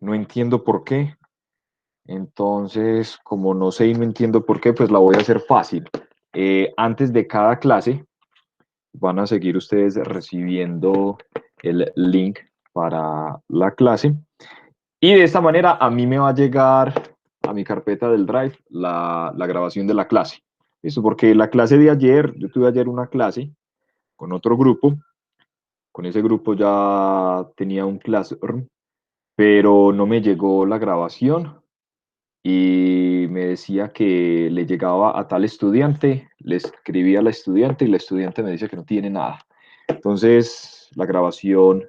No entiendo por qué. Entonces, como no sé y no entiendo por qué, pues la voy a hacer fácil. Antes de cada clase van a seguir ustedes recibiendo el link para la clase y de esta manera a mí me va a llegar a mi carpeta del Drive la grabación de la clase. ¿Listo? Porque la clase de ayer, yo tuve ayer una clase con otro grupo, con ese grupo ya tenía un Classroom, pero no me llegó la grabación y me decía que le llegaba a tal estudiante, le escribía a la estudiante y la estudiante me dice que no tiene nada. Entonces, la grabación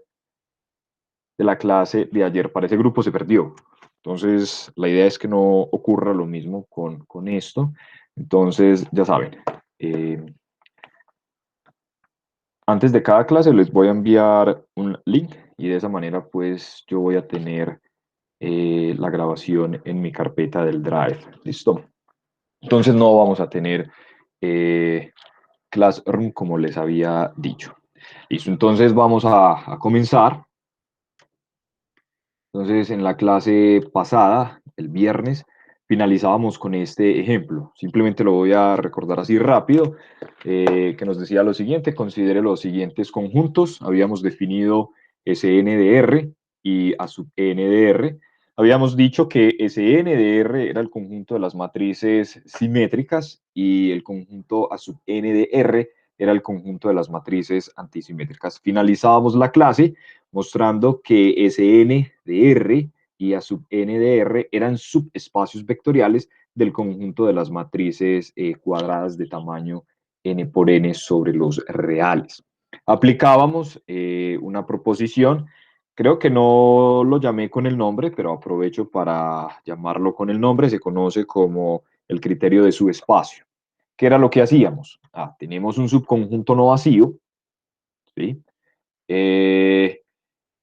de la clase de ayer para ese grupo se perdió. Entonces, la idea es que no ocurra lo mismo con esto. Entonces, ya saben, eh, antes de cada clase les voy a enviar un link y de esa manera pues yo voy a tener la grabación en mi carpeta del Drive. ¿Listo? Entonces no vamos a tener eh, Classroom como les había dicho. Listo, entonces vamos a comenzar. Entonces en la clase pasada, el viernes, finalizábamos con este ejemplo. Simplemente lo voy a recordar así rápido, que nos decía lo siguiente: considere los siguientes conjuntos. Habíamos definido Sn de R y A sub n de R. Habíamos dicho que Sn de R era el conjunto de las matrices simétricas y el conjunto A sub n de R era el conjunto de las matrices antisimétricas. Finalizábamos la clase mostrando que Sn de R y A sub n de R eran subespacios vectoriales del conjunto de las matrices cuadradas de tamaño n por n sobre los reales. Aplicábamos una proposición. Creo que no lo llamé con el nombre, pero aprovecho para llamarlo con el nombre. Se conoce como el criterio de subespacio. ¿Qué era lo que hacíamos? Tenemos un subconjunto no vacío, ¿sí? Eh,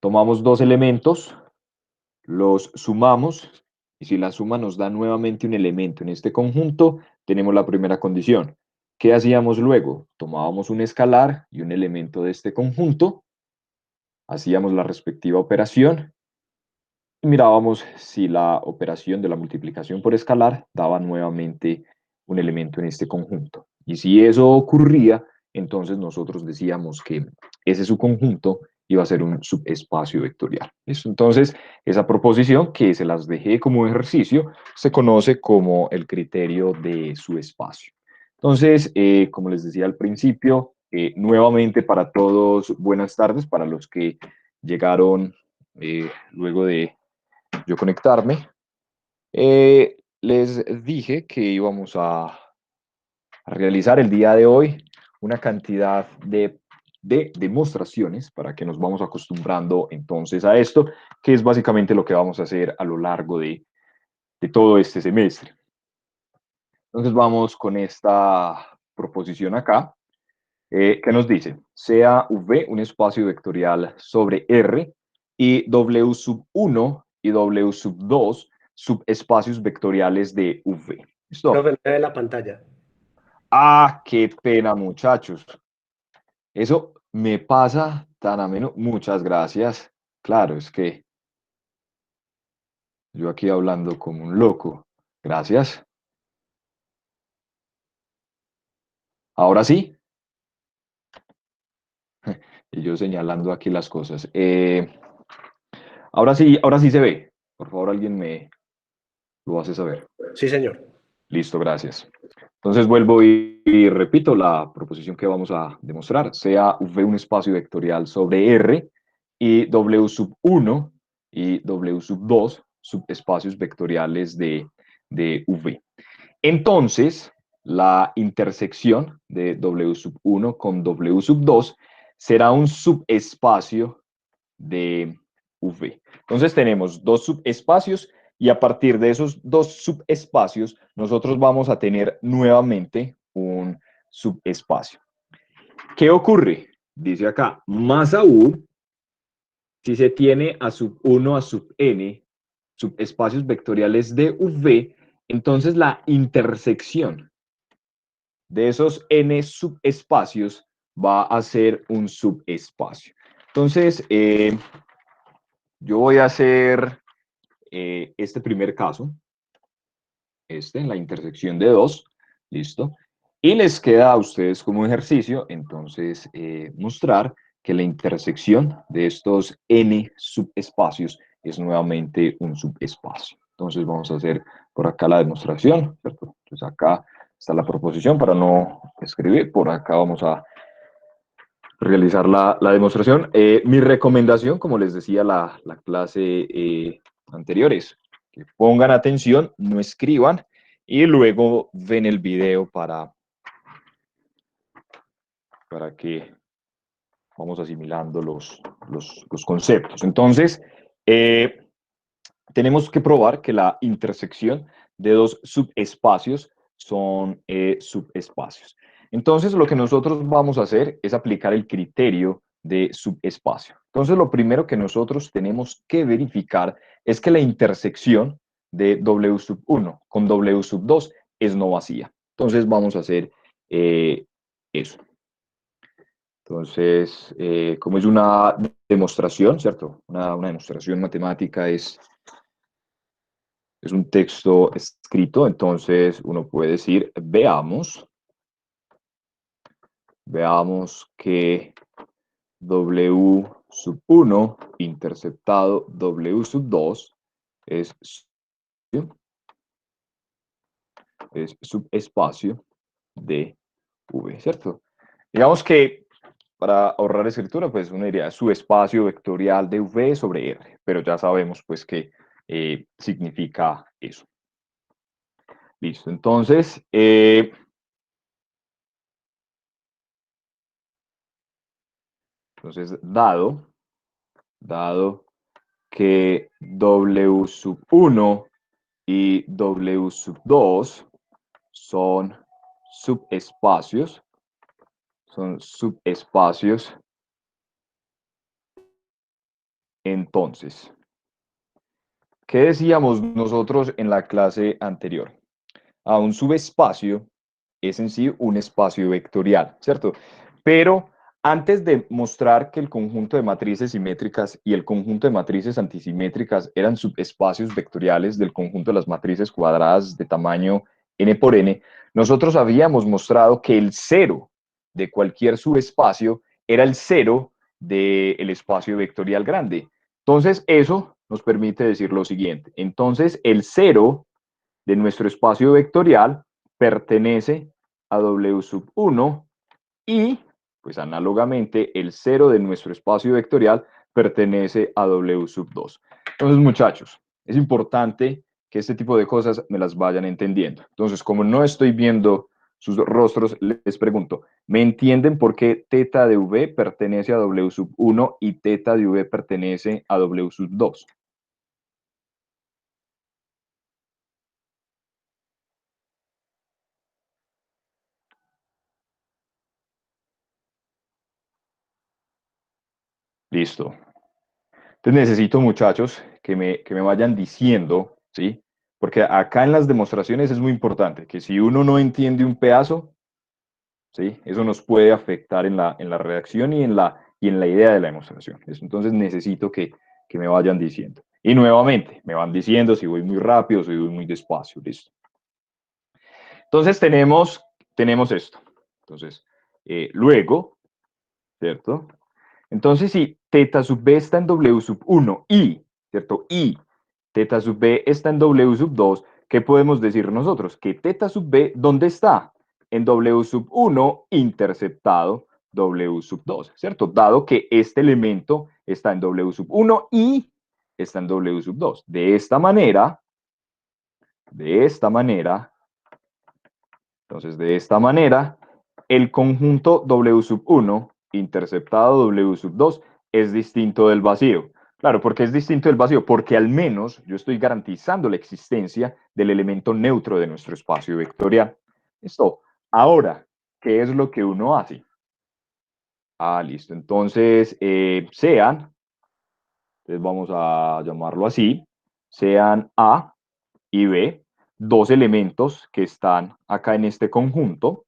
Tomamos dos elementos, los sumamos, y si la suma nos da nuevamente un elemento en este conjunto, tenemos la primera condición. ¿Qué hacíamos luego? Tomábamos un escalar y un elemento de este conjunto, hacíamos la respectiva operación y mirábamos si la operación de la multiplicación por escalar daba nuevamente un elemento en este conjunto. Y si eso ocurría, entonces nosotros decíamos que ese subconjunto iba a ser un subespacio vectorial. ¿Listo? Entonces, esa proposición que se las dejé como ejercicio se conoce como el criterio de subespacio. Entonces, como les decía al principio, nuevamente para todos, buenas tardes para los que llegaron luego de yo conectarme. Les dije que íbamos a realizar el día de hoy una cantidad de demostraciones para que nos vamos acostumbrando entonces a esto, que es básicamente lo que vamos a hacer a lo largo de todo este semestre. Entonces vamos con esta proposición acá, que nos dice: sea V un espacio vectorial sobre R y W sub 1 y W sub 2 subespacios vectoriales de V. ¿Listo? Profe, me ve la pantalla. Qué pena, muchachos. Eso me pasa tan ameno. Muchas gracias. Claro, es que yo aquí hablando como un loco. Gracias. Ahora sí. Y yo señalando aquí las cosas. Ahora sí se ve. Por favor, alguien me lo hace saber. Sí, señor. Listo, gracias. Entonces vuelvo y repito la proposición que vamos a demostrar. Sea V un espacio vectorial sobre R y W sub 1 y W sub 2 subespacios vectoriales de V. Entonces, la intersección de W sub 1 con W sub 2 será un subespacio de V. Entonces tenemos dos subespacios y a partir de esos dos subespacios nosotros vamos a tener nuevamente un subespacio. ¿Qué ocurre? Dice acá, más aún, si se tiene a sub 1 a sub n subespacios vectoriales de V, entonces la intersección de esos n subespacios va a ser un subespacio. Entonces, yo voy a hacer este primer caso, en la intersección de dos, listo. Y les queda a ustedes como ejercicio, entonces, mostrar que la intersección de estos n subespacios es nuevamente un subespacio. Entonces vamos a hacer por acá la demostración, ¿cierto? Entonces acá está la proposición para no escribir, por acá vamos a realizar la demostración. Mi recomendación, como les decía la clase anterior, es que pongan atención, no escriban y luego ven el video para que vamos asimilando los conceptos. Entonces, tenemos que probar que la intersección de dos subespacios son subespacios. Entonces, lo que nosotros vamos a hacer es aplicar el criterio de subespacio. Entonces, lo primero que nosotros tenemos que verificar es que la intersección de W sub 1 con W sub 2 es no vacía. Entonces, vamos a hacer eso. Entonces, como es una demostración, ¿cierto? Una demostración matemática es un texto escrito, entonces uno puede decir, veamos que W sub 1 interceptado W sub 2 es, es subespacio de V, ¿cierto? Digamos que para ahorrar escritura, pues uno diría subespacio vectorial de V sobre R, pero ya sabemos pues que significa eso. Listo, entonces, dado que W sub 1 y W sub 2 son subespacios, entonces, ¿qué decíamos nosotros en la clase anterior? A un subespacio es en sí un espacio vectorial, ¿cierto? Pero antes de mostrar que el conjunto de matrices simétricas y el conjunto de matrices antisimétricas eran subespacios vectoriales del conjunto de las matrices cuadradas de tamaño n por n, nosotros habíamos mostrado que el cero de cualquier subespacio era el cero del espacio vectorial grande. Entonces, eso nos permite decir lo siguiente. Entonces, el cero de nuestro espacio vectorial pertenece a W sub 1 y, pues análogamente, el cero de nuestro espacio vectorial pertenece a W sub 2. Entonces, muchachos, es importante que este tipo de cosas me las vayan entendiendo. Entonces, como no estoy viendo sus rostros, les pregunto, ¿me entienden por qué teta de V pertenece a W sub 1 y teta de V pertenece a W sub 2? Listo. Entonces necesito, muchachos, que me vayan diciendo, ¿sí? Porque acá en las demostraciones es muy importante que si uno no entiende un pedazo, ¿sí? Eso nos puede afectar en la redacción y en la idea de la demostración. Entonces necesito que me vayan diciendo. Y nuevamente, me van diciendo si voy muy rápido, si voy muy despacio, listo. Entonces tenemos esto. Entonces, luego, ¿cierto? Entonces, si teta sub b está en W sub 1 y, ¿cierto? Y teta sub b está en W sub 2, ¿qué podemos decir nosotros? Que teta sub b, ¿dónde está? En W sub 1 interceptado W sub 2, ¿cierto? Dado que este elemento está en W sub 1 y está en W sub 2. De esta manera, el conjunto W sub 1 interceptado W sub 2 es distinto del vacío. Claro, ¿por qué es distinto del vacío? Porque al menos yo estoy garantizando la existencia del elemento neutro de nuestro espacio vectorial. Listo. Ahora, ¿qué es lo que uno hace? Listo. Entonces, entonces vamos a llamarlo así, sean A y B, dos elementos que están acá en este conjunto,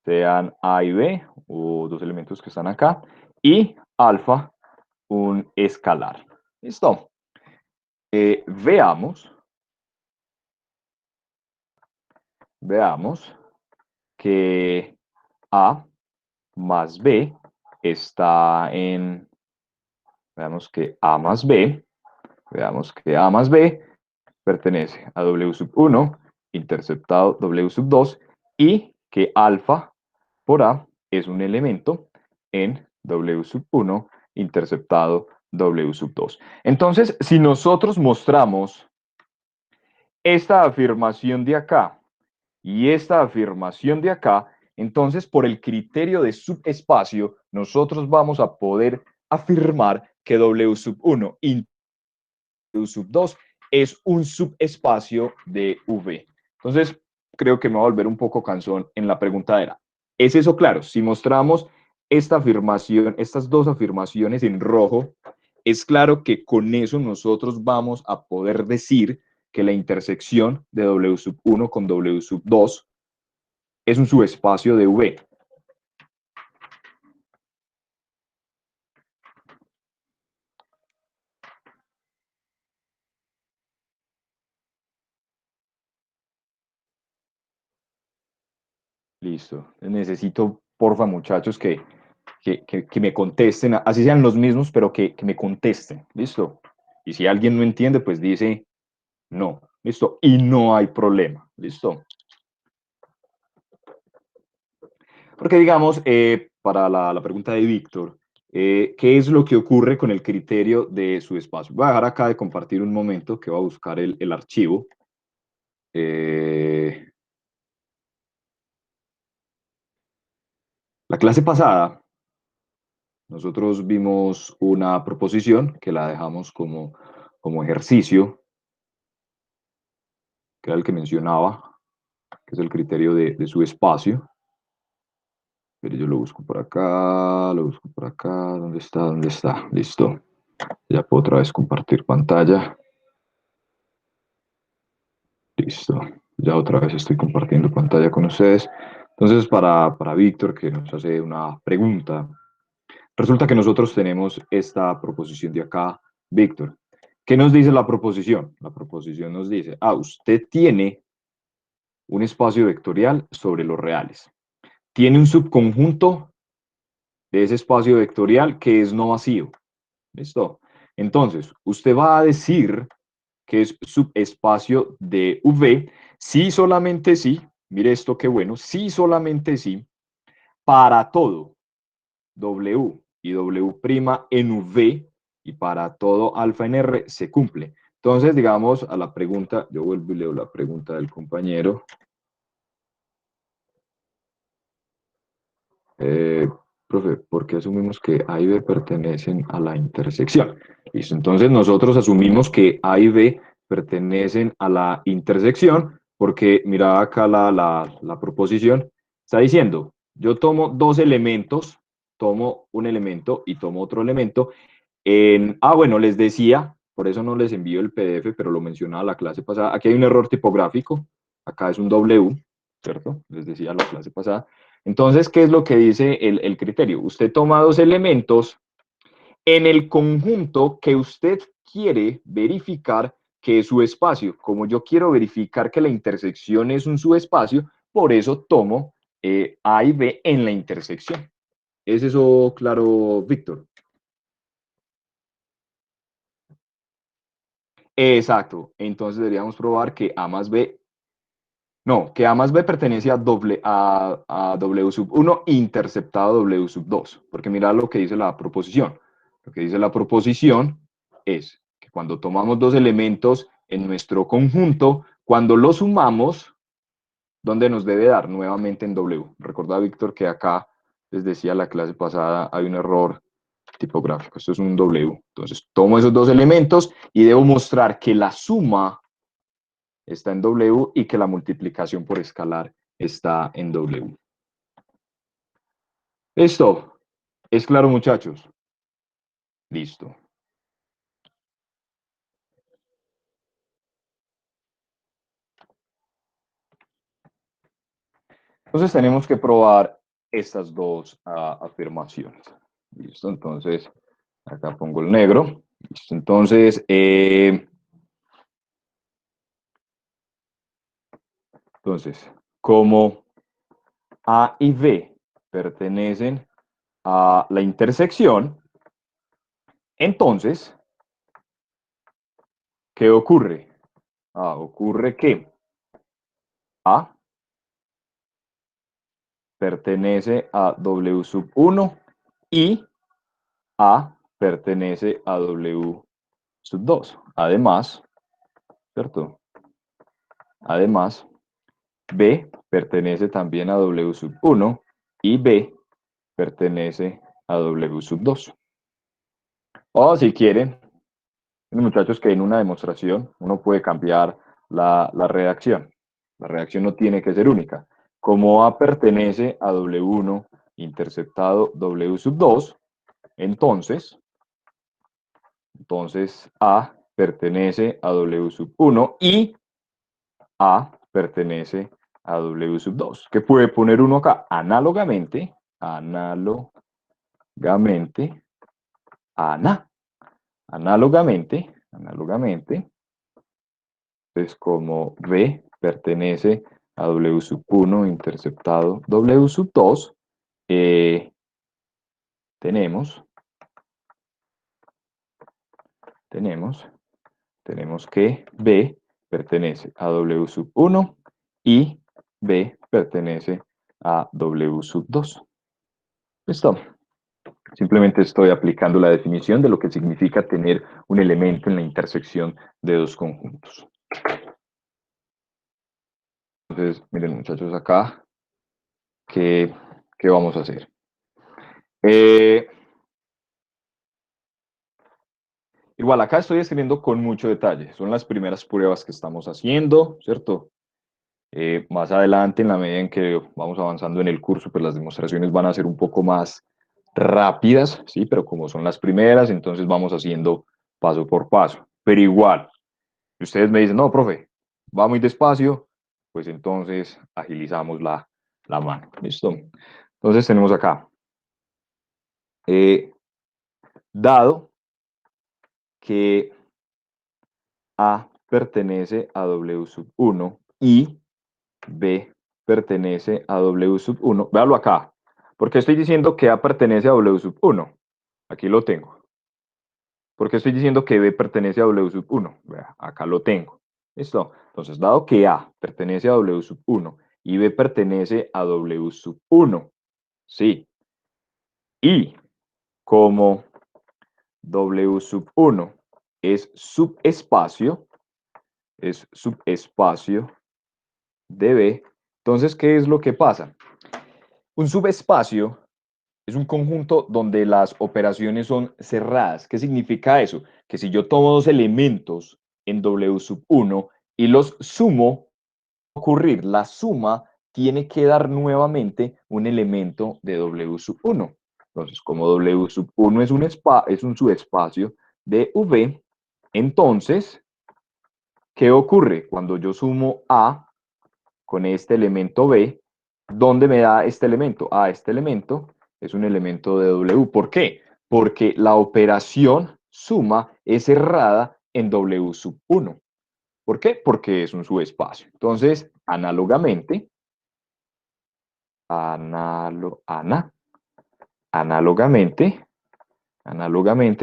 sean A y B, o dos elementos que están acá, y alfa, un escalar. Listo. Veamos que A más B está en, veamos que A más B, veamos que A más B pertenece a W sub 1 interceptado W sub 2 y que alfa por A es un elemento en W sub 1 interceptado W sub 2. Entonces, si nosotros mostramos esta afirmación de acá y esta afirmación de acá, entonces por el criterio de subespacio, nosotros vamos a poder afirmar que W sub 1 y W sub 2 es un subespacio de V. Entonces, creo que me va a volver un poco cansón en la pregunta era, ¿es eso claro? Si mostramos esta afirmación, estas dos afirmaciones en rojo, es claro que con eso nosotros vamos a poder decir que la intersección de W sub 1 con W sub 2 es un subespacio de V. Listo. Necesito, porfa, muchachos, que me contesten, así sean los mismos, pero que me contesten. Listo. Y si alguien no entiende, pues dice no. Listo. Y no hay problema. Listo. Porque digamos, para la pregunta de Víctor, ¿qué es lo que ocurre con el criterio de su espacio? Voy a dejar acá de compartir un momento que va a buscar el archivo. Eh, la clase pasada, nosotros vimos una proposición que la dejamos como ejercicio, que era el que mencionaba, que es el criterio de su espacio. Pero yo lo busco por acá, lo busco por acá. ¿Dónde está? ¿Dónde está? Listo. Ya puedo otra vez compartir pantalla. Listo. Ya otra vez estoy compartiendo pantalla con ustedes. Entonces, para Víctor, que nos hace una pregunta, resulta que nosotros tenemos esta proposición de acá, Víctor. ¿Qué nos dice la proposición? La proposición nos dice, usted tiene un espacio vectorial sobre los reales. Tiene un subconjunto de ese espacio vectorial que es no vacío. ¿Listo? Entonces, usted va a decir que es subespacio de V si solamente si, mire esto qué bueno, si solamente si, para todo W y W' en V y para todo alfa en R se cumple. Entonces, digamos a la pregunta, yo vuelvo y leo la pregunta del compañero. Eh, Profe, ¿por qué asumimos que A y B pertenecen a la intersección? Listo, entonces nosotros asumimos que A y B pertenecen a la intersección porque mira acá la proposición, está diciendo, yo tomo dos elementos, tomo un elemento y tomo otro elemento. Bueno, les decía, por eso no les envío el PDF, pero lo mencionaba la clase pasada, aquí hay un error tipográfico, acá es un W, ¿cierto? Les decía la clase pasada. Entonces, ¿qué es lo que dice el criterio? Usted toma dos elementos en el conjunto que usted quiere verificar que es su espacio. Como yo quiero verificar que la intersección es un subespacio, por eso tomo A y B en la intersección. ¿Es eso claro, Víctor? Exacto. Entonces deberíamos probar que A más B, no, que A más B pertenece a W sub 1 interceptado W sub 2. Porque mira lo que dice la proposición. Lo que dice la proposición es que cuando tomamos dos elementos en nuestro conjunto, cuando los sumamos, ¿dónde nos debe dar? Nuevamente en W. Recordad, Víctor, que acá, les decía la clase pasada, hay un error tipográfico. Esto es un W. Entonces, tomo esos dos elementos y debo mostrar que la suma está en W y que la multiplicación por escalar está en W. ¿Esto es claro, muchachos? Listo. Entonces tenemos que probar estas dos afirmaciones. Listo, entonces acá pongo el negro Entonces, como A y B pertenecen a la intersección, entonces, ¿qué ocurre? Ocurre que A pertenece a W sub 1 y A pertenece a W sub 2. Además, ¿cierto? Además, B pertenece también a W sub 1 y B pertenece a W sub 2. O si quieren, muchachos, que en una demostración uno puede cambiar la redacción. La redacción no tiene que ser única. Como A pertenece a W1 interceptado W sub 2, entonces A pertenece a W sub 1 y A pertenece a W sub 2. ¿Qué puede poner uno acá? Análogamente, análogamente, entonces como B pertenece a W sub 1 interceptado W sub 2, tenemos, tenemos que B pertenece a W sub 1 y B pertenece a W sub 2. ¿Listo? Simplemente estoy aplicando la definición de lo que significa tener un elemento en la intersección de dos conjuntos. Entonces, miren muchachos acá, ¿qué vamos a hacer? Igual acá estoy escribiendo con mucho detalle. Son las primeras pruebas que estamos haciendo, ¿cierto? Más adelante, en la medida en que vamos avanzando en el curso, pues las demostraciones van a ser un poco más rápidas, ¿sí? Pero como son las primeras, entonces vamos haciendo paso por paso. Pero igual, si ustedes me dicen, no, profe, va muy despacio, pues entonces agilizamos la mano. ¿Listo? Entonces tenemos acá, dado que A pertenece a W sub 1 y B pertenece a W sub 1. Véalo acá. ¿Por qué estoy diciendo que A pertenece a W sub 1? Aquí lo tengo. ¿Por qué estoy diciendo que B pertenece a W sub 1? Vea, acá lo tengo. ¿Listo? Entonces, dado que A pertenece a W sub 1 y B pertenece a W sub 1, sí. Y como W sub 1 es subespacio de B, entonces, ¿qué es lo que pasa? Un subespacio es un conjunto donde las operaciones son cerradas. ¿Qué significa eso? Que si yo tomo dos elementos en W sub 1 y los sumo, ocurrir la suma tiene que dar nuevamente un elemento de W sub 1. Entonces, como W sub 1 es un subespacio de V, entonces, ¿qué ocurre? Cuando yo sumo A con este elemento B, ¿dónde me da este elemento? Este elemento es un elemento de W. ¿Por qué? Porque la operación suma es cerrada en W sub 1. ¿Por qué? Porque es un subespacio. Entonces, análogamente,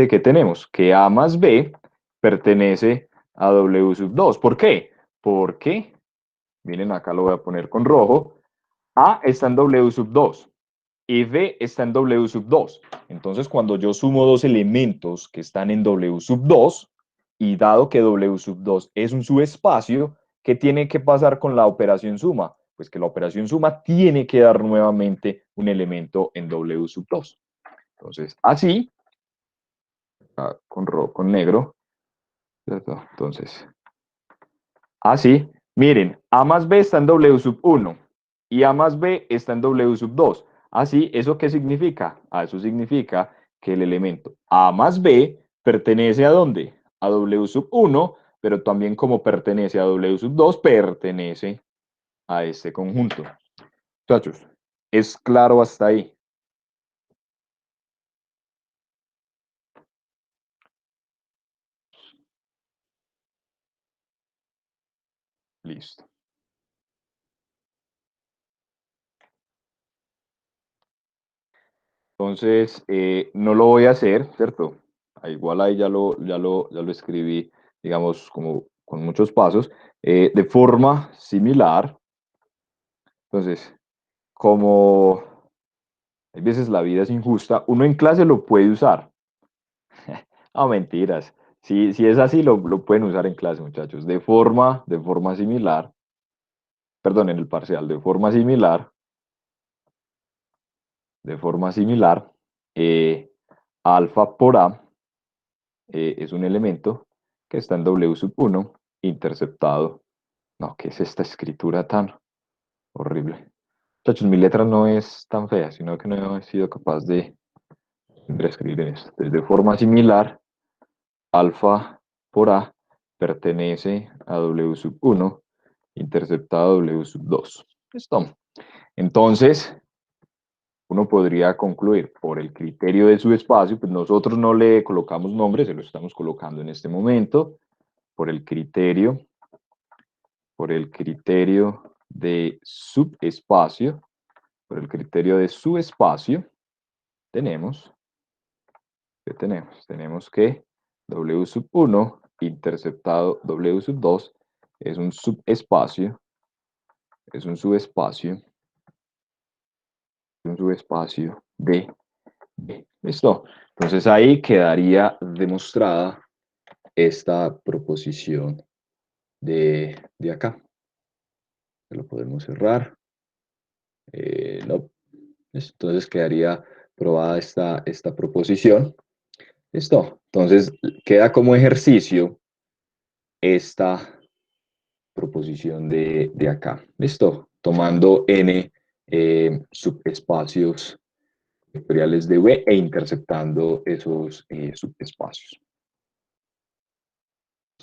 ¿qué tenemos? Que A más B pertenece a W sub 2. ¿Por qué? Porque, miren, acá lo voy a poner con rojo, A está en W sub 2 y B está en W sub 2. Entonces, cuando yo sumo dos elementos que están en W sub 2, y dado que W sub 2 es un subespacio, ¿qué tiene que pasar con la operación suma? Pues que la operación suma tiene que dar nuevamente un elemento en W sub 2. Entonces, así, con rojo, con negro, ¿cierto? Entonces, así, miren, A más B está en W sub 1 y A más B está en W sub 2. Así, ¿eso qué significa? Eso significa que el elemento A más B pertenece a dónde? A W sub 1, pero también como pertenece a W sub 2, pertenece a este conjunto. Muchachos, ¿es claro hasta ahí? Listo. Entonces, no lo voy a hacer, ¿cierto? Igual ahí ya lo escribí, digamos, como con muchos pasos. De forma similar, entonces, como hay veces la vida es injusta, uno en clase lo puede usar. No, mentiras. Si es así, lo pueden usar en clase, muchachos. De forma similar, perdón, en el parcial, de forma similar, eh, alfa por A es un elemento que está en W sub 1 interceptado. No, ¿qué es esta escritura tan horrible? Muchachos, mi letra no es tan fea, sino que no he sido capaz de escribir en esto. Entonces, de forma similar, alfa por A pertenece a W sub 1 interceptado a W sub 2. ¿Listo? Entonces, uno podría concluir por el criterio de subespacio, pues nosotros no le colocamos nombre, se lo estamos colocando en este momento, por el criterio, de subespacio, tenemos, ¿qué tenemos? Tenemos que W sub 1 interceptado W sub 2 es un subespacio, es un subespacio, de. ¿Listo? Entonces ahí quedaría demostrada esta proposición de acá. Lo podemos cerrar. No. Entonces quedaría probada esta proposición. ¿Listo? Entonces queda como ejercicio esta proposición de acá. ¿Listo? Tomando n subespacios vectoriales de V e interceptando esos subespacios.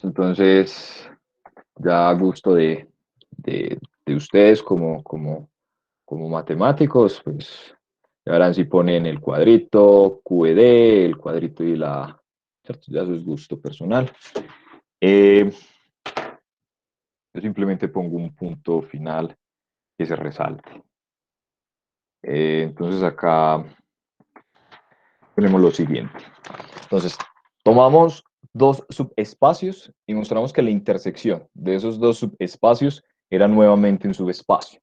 Entonces, ya a gusto de ustedes como matemáticos, pues ya verán si ponen el cuadrito, QED, el cuadrito y la, ¿cierto? Ya eso es gusto personal. Yo simplemente pongo un punto final que se resalte. Entonces acá tenemos lo siguiente. Entonces, tomamos dos subespacios y mostramos que la intersección de esos dos subespacios era nuevamente un subespacio.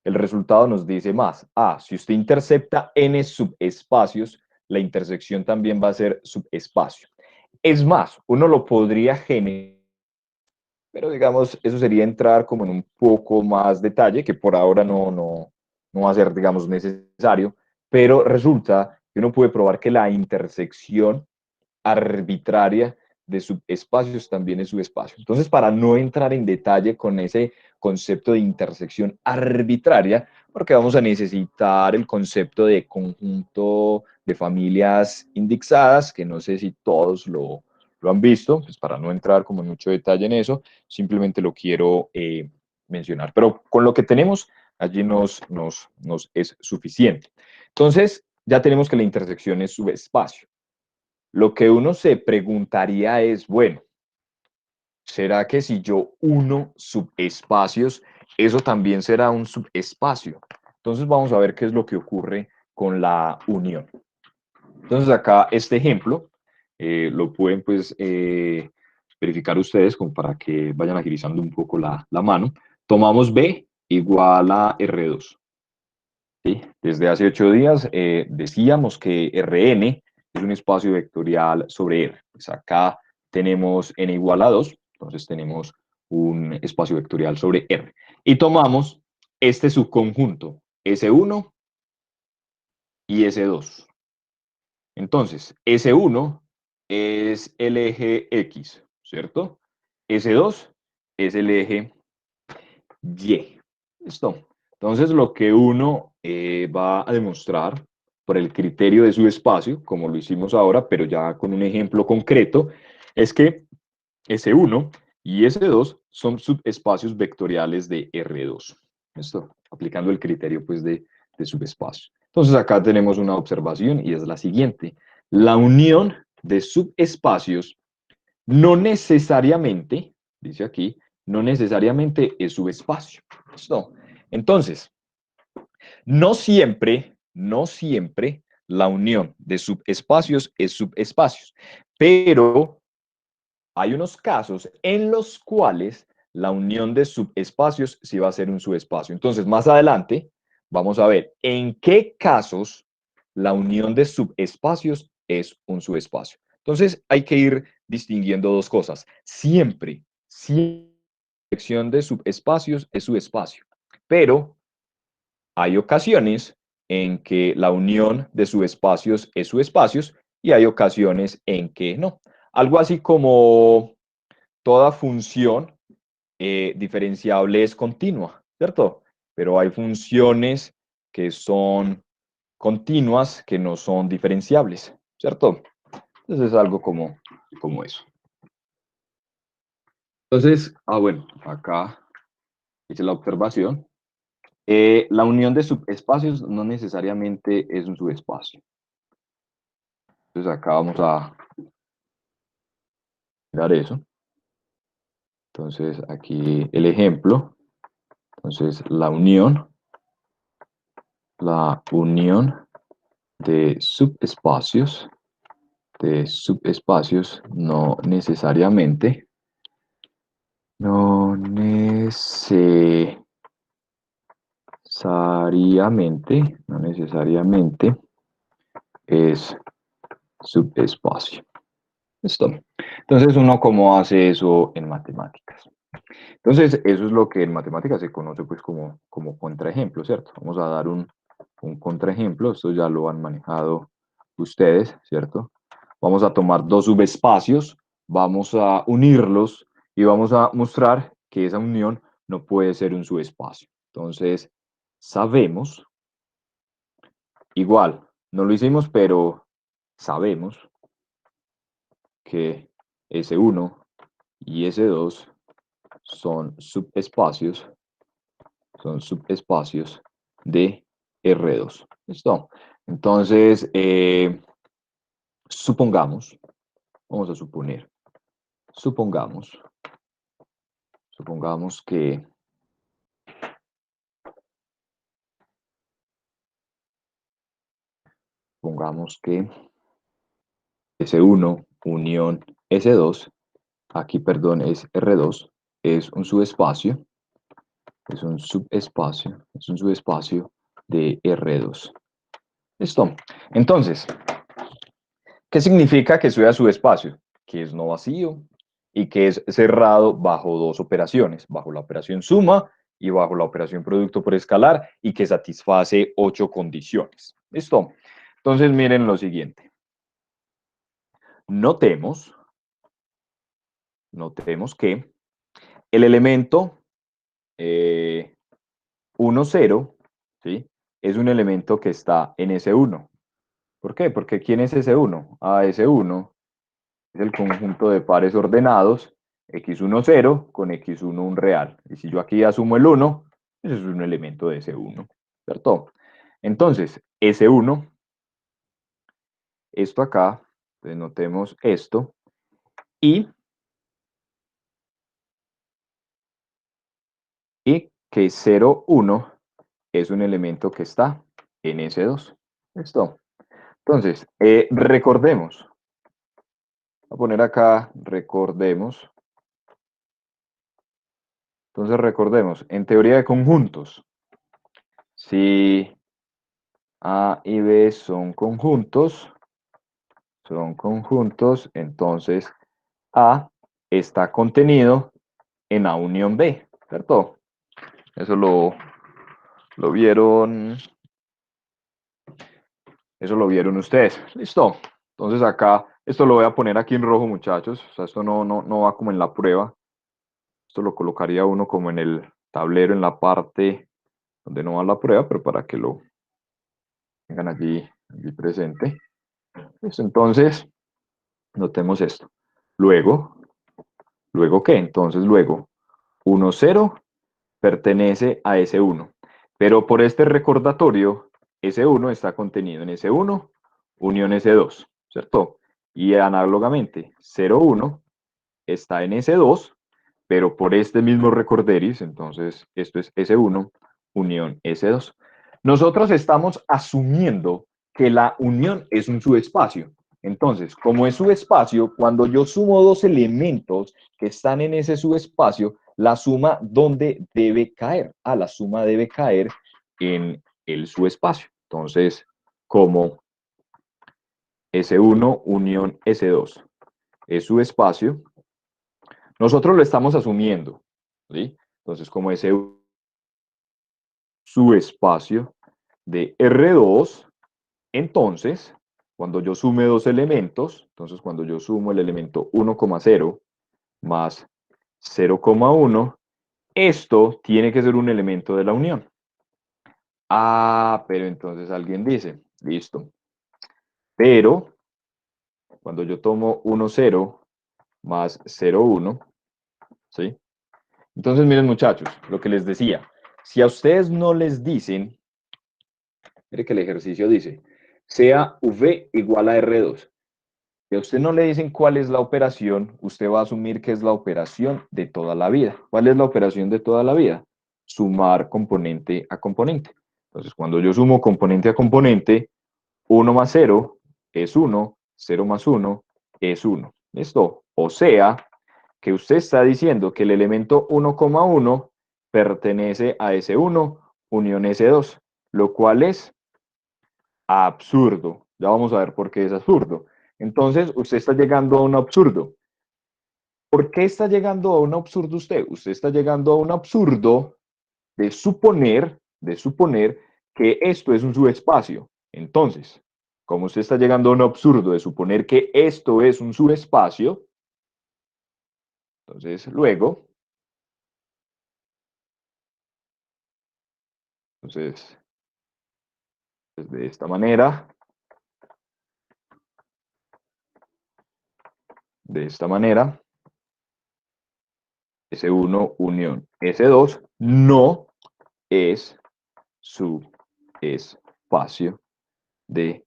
El resultado nos dice más. Si usted intercepta n subespacios, la intersección también va a ser subespacio. Es más, uno lo podría generar, pero digamos, eso sería entrar como en un poco más detalle, que por ahora no va a ser, digamos, necesario, pero resulta que uno puede probar que la intersección arbitraria de subespacios también es subespacio. Entonces, para no entrar en detalle con ese concepto de intersección arbitraria, porque vamos a necesitar el concepto de conjunto de familias indexadas, que no sé si todos lo han visto, pues para no entrar como en mucho detalle en eso, simplemente lo quiero mencionar. Pero con lo que tenemos, allí nos es suficiente. Entonces, ya tenemos que la intersección es subespacio. Lo que uno se preguntaría es, bueno, ¿será que si yo uno subespacios, eso también será un subespacio? Entonces vamos a ver qué es lo que ocurre con la unión. Entonces acá este ejemplo lo pueden pues verificar ustedes como para que vayan agilizando un poco la mano. Tomamos B igual a R2. ¿Sí? Desde hace 8 días decíamos que Rn es un espacio vectorial sobre R. Pues acá tenemos n igual a 2, entonces tenemos un espacio vectorial sobre R. Y tomamos este subconjunto, S1 y S2. Entonces, S1 es el eje X, ¿cierto? S2 es el eje Y. ¿Listo? Entonces, lo que uno va a demostrar por el criterio de su espacio, como lo hicimos ahora, pero ya con un ejemplo concreto, es que S1 y S2 son subespacios vectoriales de R2. ¿Listo? Aplicando el criterio pues, de subespacio. Entonces, acá tenemos una observación y es la siguiente. La unión de subespacios no necesariamente, dice aquí, no necesariamente es subespacio. ¿Listo? Entonces, no siempre la unión de subespacios es subespacios, pero hay unos casos en los cuales la unión de subespacios sí va a ser un subespacio. Entonces, más adelante vamos a ver en qué casos la unión de subespacios es un subespacio. Entonces, hay que ir distinguiendo dos cosas. Siempre, la sección de subespacios es subespacio, pero hay ocasiones en que la unión de subespacios es subespacios y hay ocasiones en que no. Algo así como toda función diferenciable es continua, ¿cierto? Pero hay funciones que son continuas que no son diferenciables, ¿cierto? Entonces es algo como eso. Entonces, bueno, acá hice la observación. La unión de subespacios no necesariamente es un subespacio. Entonces acá vamos a mirar eso. Entonces aquí el ejemplo. Entonces la unión de subespacios no necesariamente es subespacio. Listo. Entonces, ¿uno cómo hace eso en matemáticas? Entonces, eso es lo que en matemáticas se conoce pues como contraejemplo, ¿cierto? Vamos a dar un contraejemplo, esto ya lo han manejado ustedes, ¿cierto? Vamos a tomar dos subespacios, vamos a unirlos y vamos a mostrar que esa unión no puede ser un subespacio. Entonces, sabemos, igual, no lo hicimos, pero sabemos que S1 y S2 son subespacios de R2. ¿Listo? Entonces, supongamos, vamos a supongamos que S1 unión S2, aquí, perdón, es R2, es un subespacio, es un subespacio de R2. ¿Listo? Entonces, ¿qué significa que sea subespacio? Que es no vacío y que es cerrado bajo dos operaciones, bajo la operación suma y bajo la operación producto por escalar, y que satisface 8 condiciones. ¿Listo? Entonces miren lo siguiente. Notemos que el elemento 1, 0, ¿sí? Es un elemento que está en S1. ¿Por qué? Porque ¿quién es S1? S1 es el conjunto de pares ordenados x1, 0 con x1, un real. Y si yo aquí asumo el 1, ese es un elemento de S1, ¿cierto? Entonces, S1, esto acá, entonces notemos esto, y que 0, 1 es un elemento que está en S2. ¿Listo? Entonces, recordemos. Voy a poner acá, recordemos. Entonces, recordemos, en teoría de conjuntos, si A y B son conjuntos, entonces A está contenido en A unión B, ¿cierto? Eso lo vieron, ustedes. Listo. Entonces acá, esto lo voy a poner aquí en rojo, muchachos. O sea, esto no va como en la prueba. Esto lo colocaría uno como en el tablero, en la parte donde no va la prueba, pero para que lo tengan allí presente. Listo. Entonces, notemos esto. ¿Luego qué? Entonces, luego, 1, 0 pertenece a S1. Pero por este recordatorio, S1 está contenido en S1, unión S2, ¿cierto? Y análogamente, 0, 1 está en S2, pero por este mismo recorderis, entonces esto es S1 unión S2. Nosotros estamos asumiendo que la unión es un subespacio. Entonces, como es subespacio, cuando yo sumo dos elementos que están en ese subespacio, la suma, ¿dónde debe caer? La suma debe caer en el subespacio. Entonces, como S1 unión S2 es subespacio, nosotros lo estamos asumiendo, ¿sí? Entonces, como S1 subespacio de R2, entonces, cuando yo sume dos elementos, entonces cuando yo sumo el elemento 1,0 más 0,1, esto tiene que ser un elemento de la unión. Pero entonces alguien dice, listo, pero cuando yo tomo 1,0 más 0,1, ¿sí? Entonces, miren muchachos, lo que les decía, si a ustedes no les dicen, mire que el ejercicio dice, sea V igual a R2. Si a usted no le dicen cuál es la operación, usted va a asumir que es la operación de toda la vida. ¿Cuál es la operación de toda la vida? Sumar componente a componente. Entonces, cuando yo sumo componente a componente, 1 más 0 es 1, 0 más 1 es 1. ¿Listo? O sea, que usted está diciendo que el elemento 1,1 pertenece a S1 unión S2, lo cual es absurdo. Ya vamos a ver por qué es absurdo. Entonces, usted está llegando a un absurdo. ¿Por qué está llegando a un absurdo usted? Usted está llegando a un absurdo de suponer que esto es un subespacio. Entonces, como usted está llegando a un absurdo de suponer que esto es un subespacio, entonces luego, entonces, pues de esta manera, S1 unión S2 no es subespacio de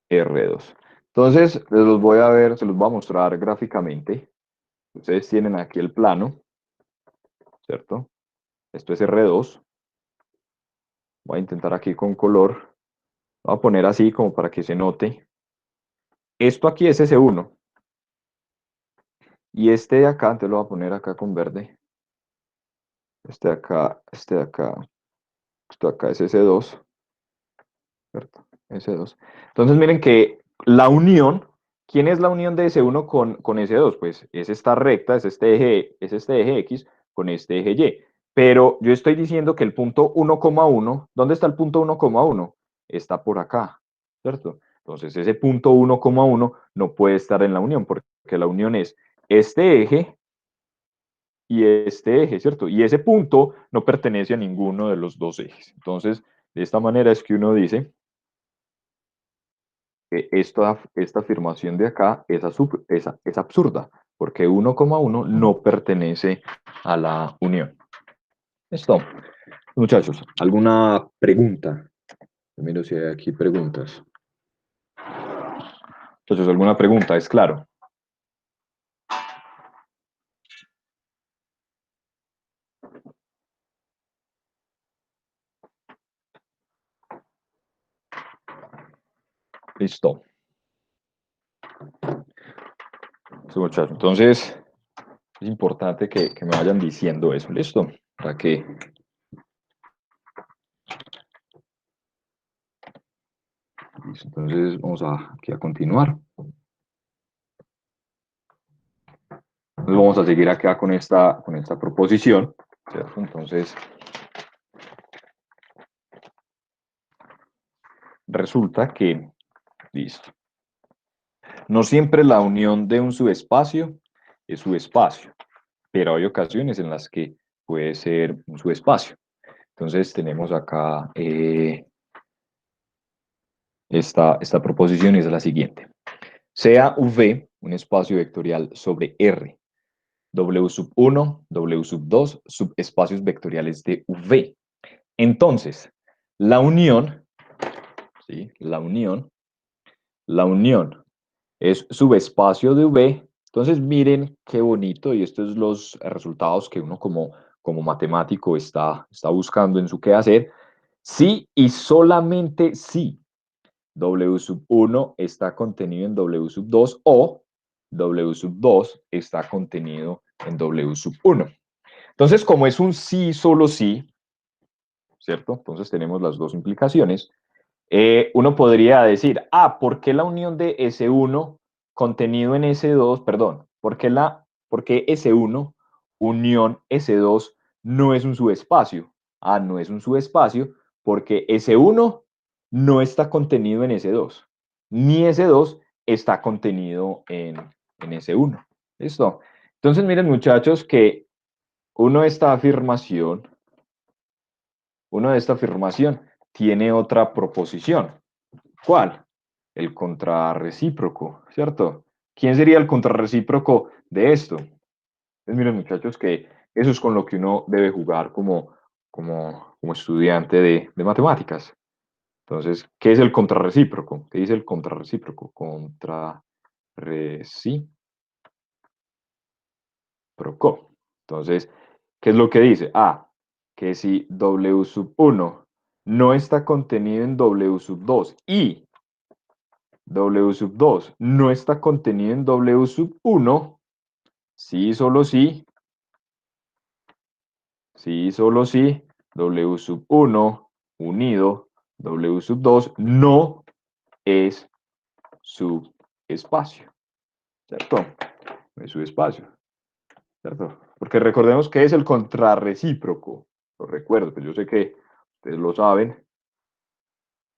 R2. Entonces, les los voy a ver, se los voy a mostrar gráficamente. Ustedes tienen aquí el plano, ¿cierto? Esto es R2. Voy a intentar aquí con color. Voy a poner así como para que se note. Esto aquí es S1. Y este de acá, entonces lo voy a poner acá con verde. Este de acá, esto de acá es S2. ¿Cierto? S2. Entonces miren que la unión, ¿quién es la unión de S1 con S2? Pues es esta recta, es este eje X con este eje Y. Pero yo estoy diciendo que el punto 1,1, ¿dónde está el punto 1,1? Está por acá, ¿cierto? Entonces ese punto 1,1 no puede estar en la unión, porque la unión es este eje y este eje, ¿cierto? Y ese punto no pertenece a ninguno de los dos ejes. Entonces, de esta manera es que uno dice que esta afirmación de acá es absurda, porque 1,1 no pertenece a la unión. Listo. Muchachos, ¿alguna pregunta? Miro si hay aquí preguntas. Entonces, ¿alguna pregunta? ¿Es claro? Listo. Sí, muchachos. Entonces, es importante que me vayan diciendo eso. ¿Listo? Para que... Listo. Entonces, vamos aquí a continuar. Entonces, vamos a seguir acá con esta proposición, ¿cierto? Entonces, resulta que, listo, no siempre la unión de un subespacio es subespacio, pero hay ocasiones en las que puede ser un subespacio. Entonces tenemos acá esta proposición y es la siguiente. Sea V un espacio vectorial sobre R, W sub 1, W sub 2, subespacios vectoriales de V. Entonces, la unión, ¿sí? La unión es subespacio de V, Entonces, miren qué bonito, y estos son los resultados que uno como matemático está buscando en su quehacer. Si y solamente si W sub 1 está contenido en W sub 2 o W sub 2 está contenido en W sub 1. Entonces, como es un sí, solo sí, ¿cierto? Entonces tenemos las dos implicaciones. Uno podría decir, ¿por qué la unión de S1 contenido en S2, perdón, por qué S1 unión S2 no es un subespacio? No es un subespacio porque S1 no está contenido en S2, ni S2 está contenido en S1. ¿Listo? Entonces, miren, muchachos, que uno de esta afirmación, uno de esta afirmación tiene otra proposición. ¿Cuál? El contrarrecíproco, ¿cierto? ¿Quién sería el contrarrecíproco de esto? Pues miren, muchachos, que eso es con lo que uno debe jugar como estudiante de matemáticas. Entonces, ¿qué es el contrarrecíproco? ¿Qué dice el contrarrecíproco? Contrarrecíproco. Entonces, ¿qué es lo que dice? Que si W sub 1 no está contenido en W sub 2 y W sub 2 no está contenido en W sub 1, sí, solo sí, sí, solo sí, W sub 1 unido W sub 2 no es subespacio, ¿cierto? No es subespacio, ¿cierto? Porque recordemos que es el contrarrecíproco, lo recuerdo, pues yo sé que ustedes lo saben.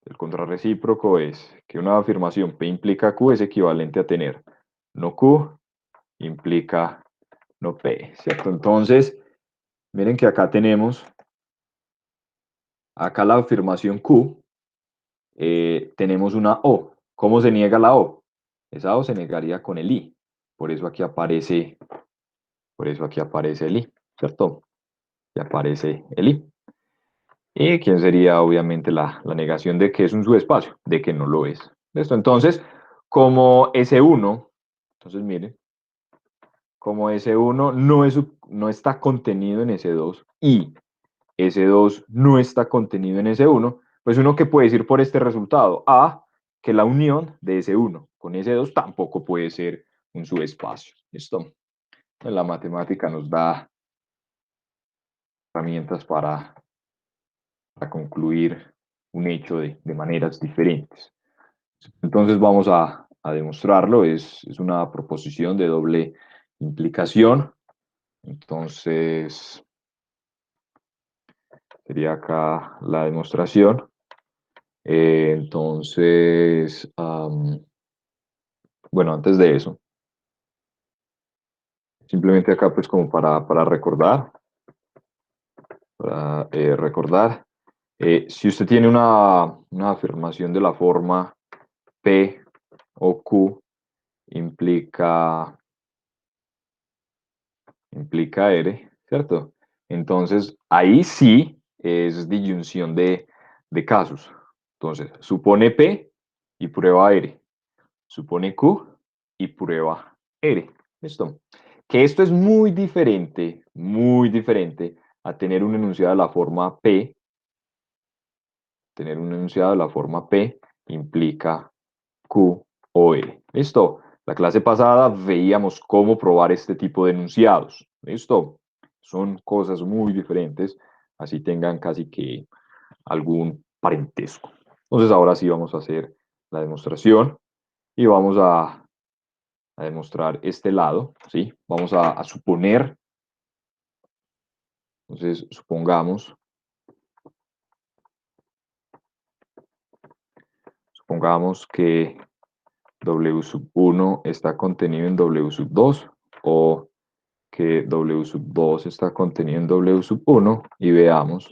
El contrarrecíproco es que una afirmación P implica Q es equivalente a tener no Q implica no P, ¿cierto? Entonces, miren que acá tenemos, acá la afirmación Q, tenemos una O. ¿Cómo se niega la O? Esa O se negaría con el I. Por eso aquí aparece, por eso aquí aparece el I, ¿cierto? Y aparece el I. ¿Y quién sería obviamente la negación de que es un subespacio? De que no lo es. ¿Listo? Entonces, como S1, entonces miren, como S1 no está contenido en S2 y S2 no está contenido en S1, pues uno que puede decir por este resultado, que la unión de S1 con S2 tampoco puede ser un subespacio. ¿Listo? La matemática nos da herramientas para concluir un hecho de maneras diferentes. Entonces vamos a demostrarlo, es una proposición de doble implicación. Entonces sería acá la demostración. Entonces, bueno, antes de eso, simplemente acá pues como para recordar, si usted tiene una afirmación de la forma P o Q implica R, ¿cierto? Entonces, ahí sí es disyunción de casos. Entonces, supone P y prueba R. Supone Q y prueba R. ¿Listo? Que esto es muy diferente a tener un enunciado de la forma P. Tener un enunciado de la forma P implica Q o R. ¿Listo? La clase pasada veíamos cómo probar este tipo de enunciados. ¿Listo? Son cosas muy diferentes, así tengan casi que algún parentesco. Entonces ahora sí vamos a hacer la demostración y vamos a demostrar este lado, ¿sí? Vamos a suponer, entonces supongamos que W sub 1 está contenido en W sub 2 o que W sub 2 está contenido en W sub 1 y veamos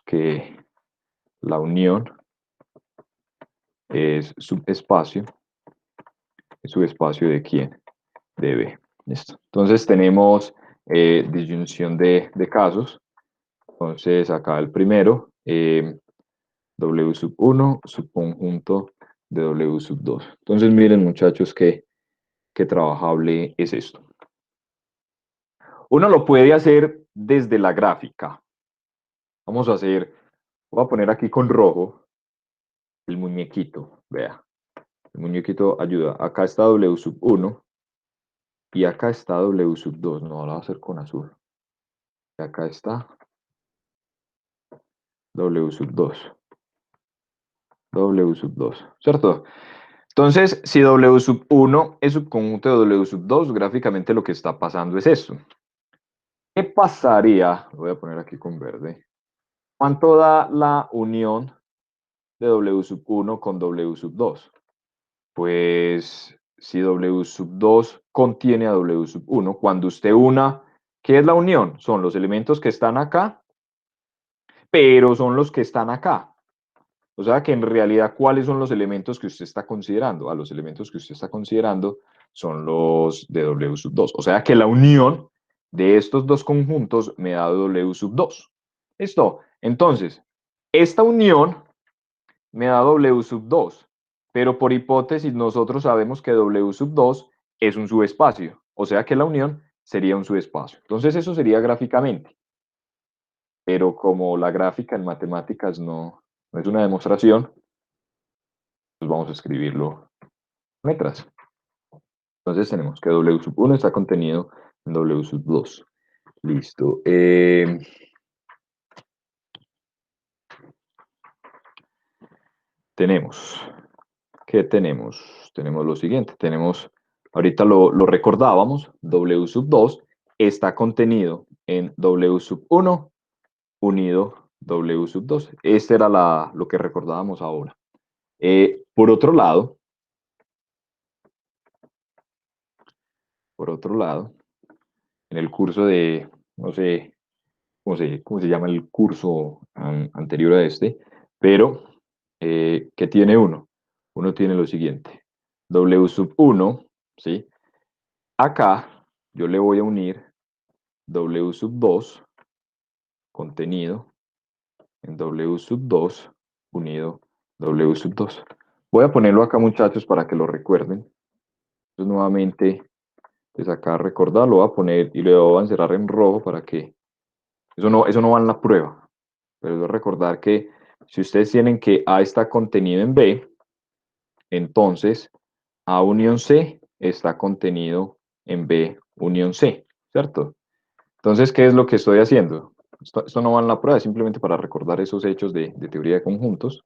que la unión es subespacio. ¿Es subespacio de quién? De B. Listo. Entonces tenemos disyunción de casos. Entonces acá el primero, W sub 1, subconjunto de W sub 2. Entonces miren muchachos qué trabajable es esto. Uno lo puede hacer desde la gráfica. Vamos a hacer, voy a poner aquí con rojo el muñequito, vea. El muñequito ayuda. Acá está W sub 1 y acá está W sub 2. No, lo voy a hacer con azul. Y acá está W sub 2. W sub 2, ¿cierto? Entonces, si W sub 1 es subconjunto de W sub 2, gráficamente lo que está pasando es esto. ¿Qué pasaría? Lo voy a poner aquí con verde. ¿Cuánto da la unión de W sub 1 con W sub 2? Pues si W sub 2 contiene a W sub 1, cuando usted una, ¿qué es la unión? Son los elementos que están acá, pero son los que están acá. O sea que en realidad, ¿cuáles son los elementos que usted está considerando? Los elementos que usted está considerando son los de W sub 2. O sea que la unión de estos dos conjuntos me da W sub 2. ¿Listo? Entonces, esta unión me da W sub 2, pero por hipótesis nosotros sabemos que W sub 2 es un subespacio, o sea que la unión sería un subespacio. Entonces eso sería gráficamente, pero como la gráfica en matemáticas no es una demostración, pues vamos a escribirlo en letras. Entonces tenemos que W sub 1 está contenido en W sub 2. Listo. Tenemos, ¿qué tenemos? Tenemos lo siguiente, tenemos, ahorita lo recordábamos, W sub 2 está contenido en W sub 1 unido W sub 2. Este era lo que recordábamos ahora. Por otro lado, en el curso de, no sé cómo se llama el curso anterior a este, pero ¿qué tiene uno? Uno tiene lo siguiente, W sub 1, ¿sí? Acá yo le voy a unir W sub 2 contenido en W sub 2 unido W sub 2. Voy a ponerlo acá, muchachos, para que lo recuerden. Entonces, nuevamente, pues acá recordar, lo voy a poner y lo voy a encerrar en rojo para que eso no va en la prueba. Pero es recordar que si ustedes tienen que A está contenido en B, entonces A unión C está contenido en B unión C, ¿cierto? Entonces, ¿qué es lo que estoy haciendo? Esto no va en la prueba, es simplemente para recordar esos hechos de teoría de conjuntos.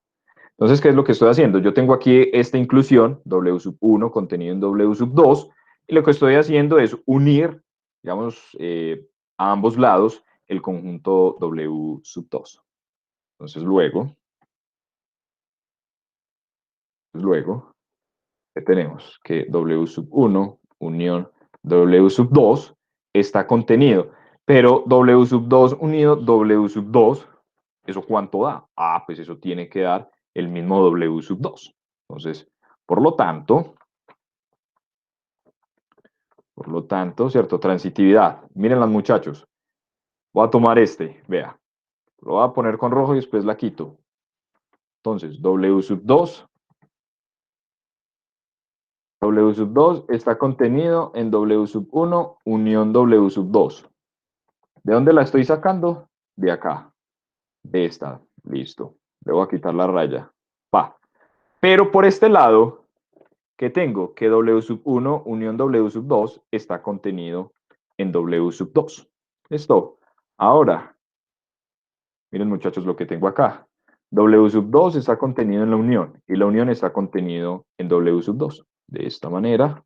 Entonces, ¿qué es lo que estoy haciendo? Yo tengo aquí esta inclusión, W sub 1 contenido en W sub 2, y lo que estoy haciendo es unir, digamos, a ambos lados el conjunto W sub 2. Entonces, luego, ¿qué tenemos? Que W sub 1 unión W sub 2 está contenido, pero W sub 2 unido W sub 2, ¿eso cuánto da? Pues eso tiene que dar el mismo W sub 2. Entonces, por lo tanto, ¿cierto? Transitividad. Miren las muchachos. Voy a tomar vea. Lo voy a poner con rojo y después la quito. Entonces, W sub 2 está contenido en W sub 1 unión W sub 2. ¿De dónde la estoy sacando? De acá. De esta. Listo. Le voy a quitar la raya. Pa. Pero por este lado, ¿qué tengo? Que W sub 1 unión W sub 2 está contenido en W sub 2. ¿Listo? Ahora, miren muchachos lo que tengo acá. W sub 2 está contenido en la unión y la unión está contenido en W sub 2. De esta manera,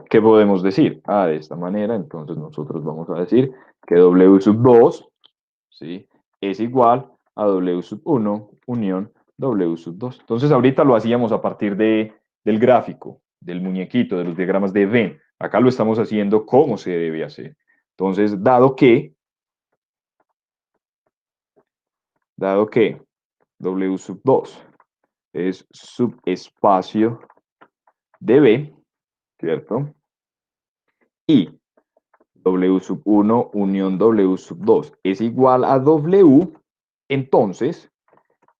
¿qué podemos decir? De esta manera, entonces nosotros vamos a decir que W sub 2, ¿sí?, es igual a W sub 1 unión W sub 2. Entonces ahorita lo hacíamos a partir del gráfico, del muñequito, de los diagramas de Venn. Acá lo estamos haciendo como se debe hacer. Entonces, dado que W sub 2 es subespacio de B, ¿cierto? Y W sub 1 unión W sub 2 es igual a W, entonces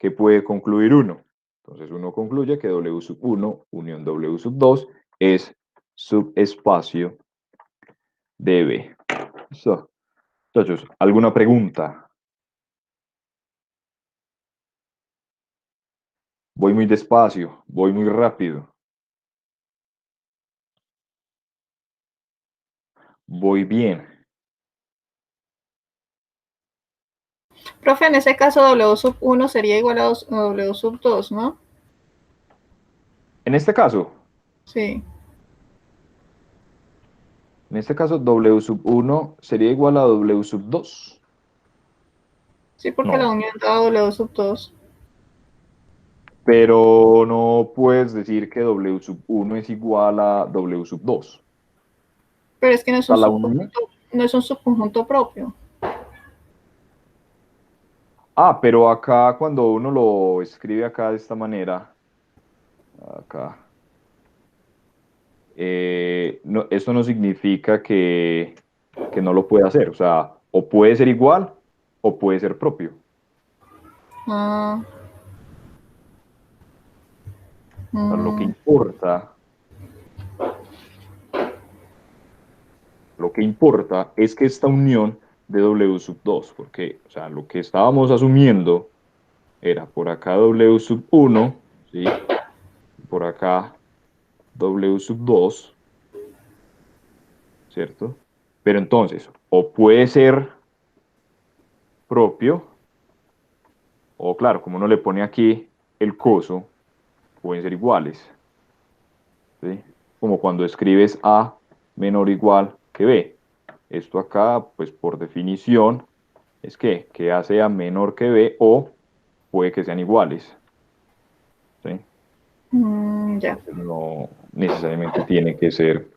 ¿qué puede concluir uno? Entonces uno concluye que W sub 1 unión W sub 2 es subespacio de B. ¿Listo? Entonces, ¿alguna pregunta? Voy muy despacio, voy muy rápido, voy bien. Profe, en ese caso W sub 1 sería igual a W sub 2, ¿no? En este caso, Sí. W sub 1 sería igual a W sub 2. Sí, porque la No, unión da W sub 2. pero no puedes decir que W sub 1 es igual a W sub 2. Pero es que O sea, la unión. no es un subconjunto propio. Ah, pero acá cuando uno lo escribe acá de esta manera, acá, esto no significa que no lo pueda hacer. O sea, o puede ser igual o puede ser propio. Ah, O sea, mm, lo que importa es que esta unión de W sub 2, porque, o sea, lo que estábamos asumiendo era por acá W sub 1, ¿sí? Por acá W sub 2, ¿cierto? Pero entonces, o puede ser propio, o claro, como uno le pone aquí el coso, pueden ser iguales, ¿sí? Como cuando escribes A menor o igual que B. Esto acá, pues por definición, es que A sea menor que B o puede que sean iguales, ¿sí? ya. Entonces no necesariamente tiene que ser.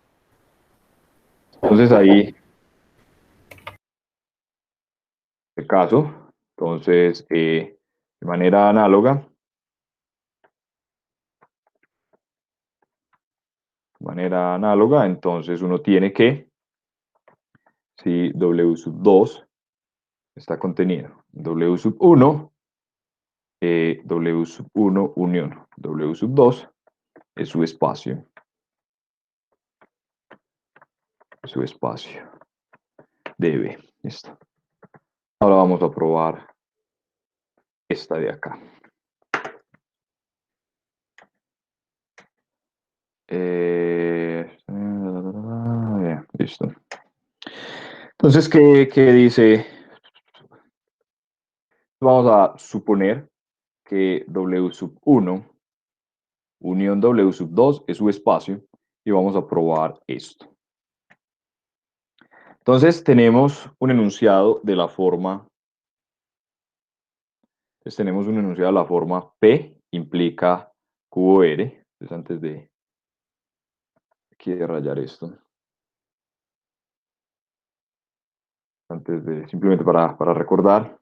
Entonces ahí, el caso, entonces, de manera análoga, entonces uno tiene que, si W sub 2 está contenido en W sub 1, W sub 1 unión W sub 2 es su espacio de B. Listo. Ahora vamos a probar esta de acá. Bien, listo. Entonces, ¿qué dice? Vamos a suponer que W sub 1 unión W sub 2 es su espacio y vamos a probar esto. Entonces tenemos un enunciado de la forma, P implica QR. Entonces antes de aquí de rayar esto, simplemente para recordar,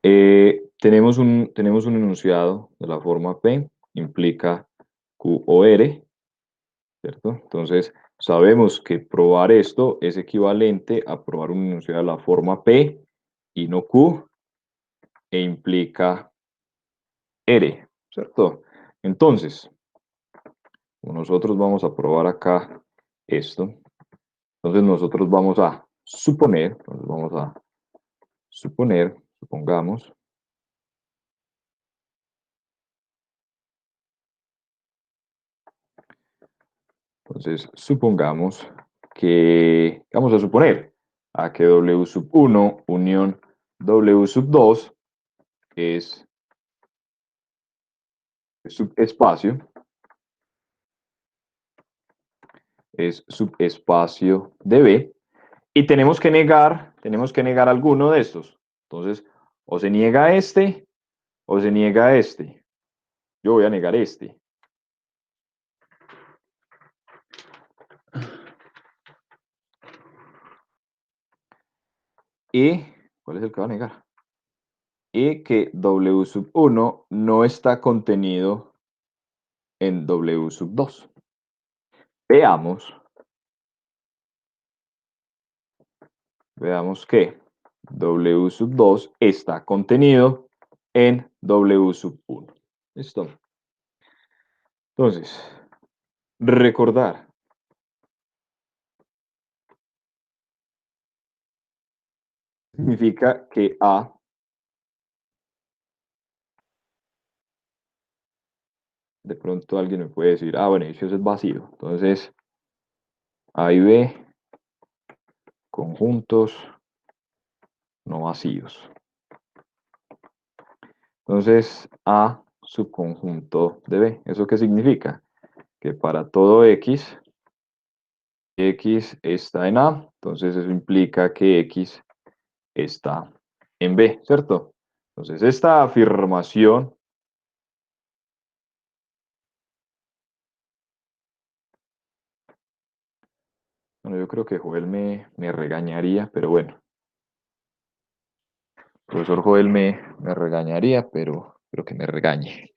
tenemos un enunciado de la forma P implica QOR, ¿cierto? Entonces sabemos que probar esto es equivalente a probar un enunciado de la forma P y no Q e implica R, ¿cierto? Entonces, nosotros vamos a probar acá esto. Entonces nosotros vamos a suponer, supongamos, entonces supongamos que, vamos a suponer a que W sub 1 unión W sub 2 es subespacio, es subespacio de B, y tenemos que negar alguno de estos. Entonces, o se niega este, o se niega este. Yo voy a negar este. Y, ¿cuál es el que va a negar? Y que W sub 1 no está contenido en W sub 2. Veamos, veamos que W sub 2 está contenido en W sub 1. ¿Listo? Entonces, recordar. Significa que A de pronto alguien me puede decir, bueno, eso es vacío. Entonces, A y B, conjuntos no vacíos. Entonces, A subconjunto de B. ¿Eso qué significa? Que para todo X, X está en A, entonces eso implica que X está en B, ¿cierto? Entonces, esta afirmación, bueno, yo creo que Joel me regañaría, pero bueno, el profesor Joel me regañaría, pero que me regañe.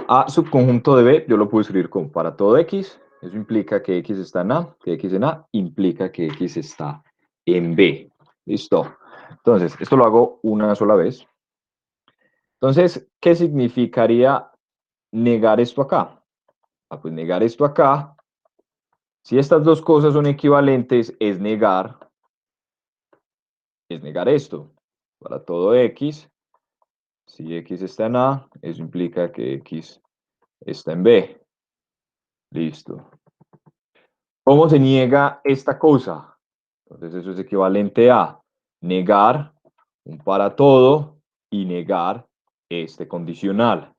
A subconjunto de B, yo lo puedo escribir como para todo X, eso implica que X está en A, que X en A implica que X está en B. Listo. Entonces, esto lo hago una sola vez. Entonces, ¿qué significaría negar esto acá? Pues negar esto acá, si estas dos cosas son equivalentes, es negar esto. Para todo X, si X está en A, eso implica que X está en B. Listo. ¿Cómo se niega esta cosa? Entonces eso es equivalente a negar un para todo y negar este condicional.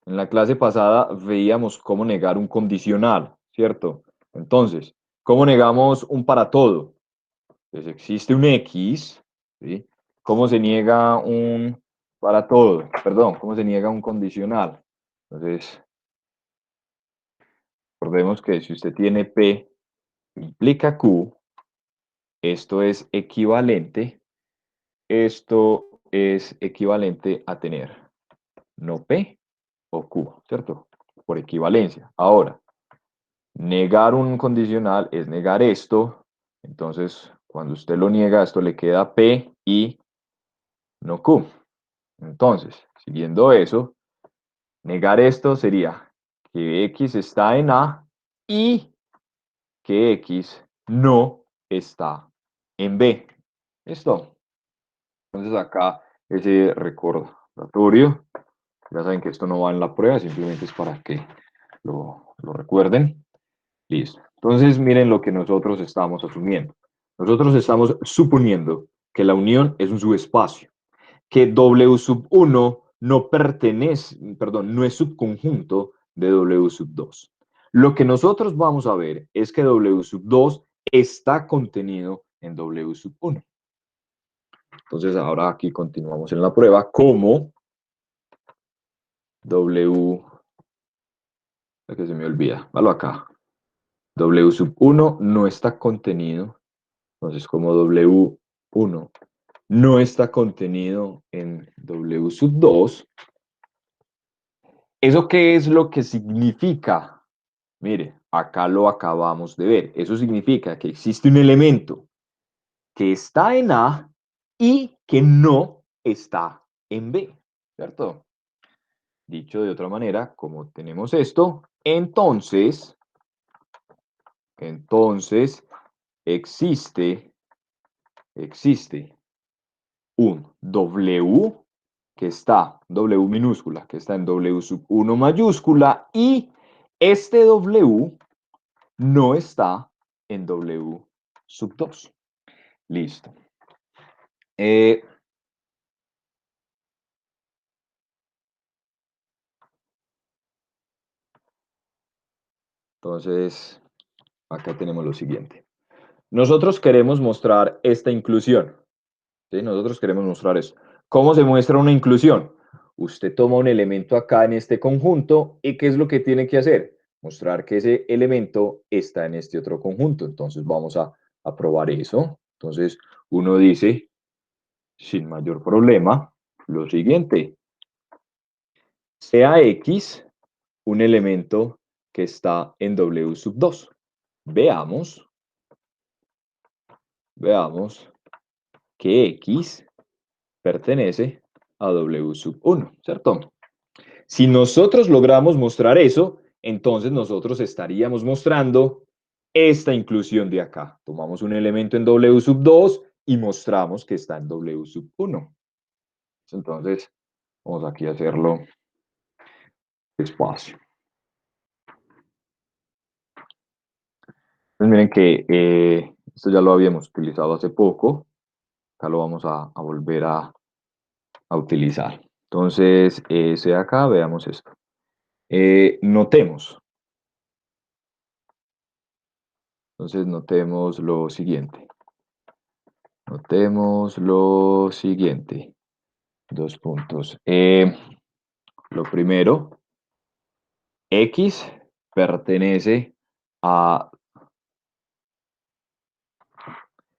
En la clase pasada veíamos cómo negar un condicional, ¿cierto? Entonces, ¿cómo negamos un para todo? Pues existe un X, ¿sí? ¿Cómo se niega un para todo? Perdón, ¿cómo se niega un condicional? Entonces, recordemos que si usted tiene P implica Q, esto es equivalente a tener no P o Q, ¿cierto? Por equivalencia. Ahora, negar un condicional es negar esto, entonces cuando usted lo niega, esto le queda P y no Q. Entonces, siguiendo eso, negar esto sería que X está en A y que X no está en B. ¿Listo? Entonces acá ese recordatorio, ya saben que esto no va en la prueba, simplemente es para que lo recuerden. Listo. Entonces miren lo que nosotros estamos asumiendo. Nosotros estamos suponiendo que la unión es un subespacio, que W sub 1 no pertenece, perdón, no es subconjunto de W sub 2. Lo que nosotros vamos a ver es que W sub 2 está contenido en W sub 1. Entonces ahora aquí continuamos en la prueba como W, que se me olvida, valo acá. W sub 1 no está contenido, entonces como W1 no está contenido en W sub 2, ¿eso qué es lo que significa? Mire, acá lo acabamos de ver. Eso significa que existe un elemento que está en A y que no está en B, ¿cierto? Dicho de otra manera, como tenemos esto, entonces existe un W que está, W minúscula, que está en W sub 1 mayúscula y este W no está en W sub 2. Listo. Entonces, acá tenemos lo siguiente. Nosotros queremos mostrar esta inclusión. ¿Sí? Nosotros queremos mostrar eso. ¿Cómo se muestra una inclusión? Usted toma un elemento acá en este conjunto y ¿qué es lo que tiene que hacer? Mostrar que ese elemento está en este otro conjunto. Entonces vamos a probar eso. Entonces uno dice, sin mayor problema, lo siguiente. Sea X un elemento que está en W sub 2. Veamos que X pertenece a W sub 1, ¿cierto? Si nosotros logramos mostrar eso, entonces nosotros estaríamos mostrando esta inclusión de acá. Tomamos un elemento en W sub 2 y mostramos que está en W sub 1. Entonces, vamos aquí a hacerlo despacio. Entonces, miren que esto ya lo habíamos utilizado hace poco. Acá lo vamos a volver a utilizar. Entonces, ese de acá, veamos esto. Notemos. Entonces, notemos lo siguiente. Notemos lo siguiente. Dos puntos. Lo primero, X pertenece a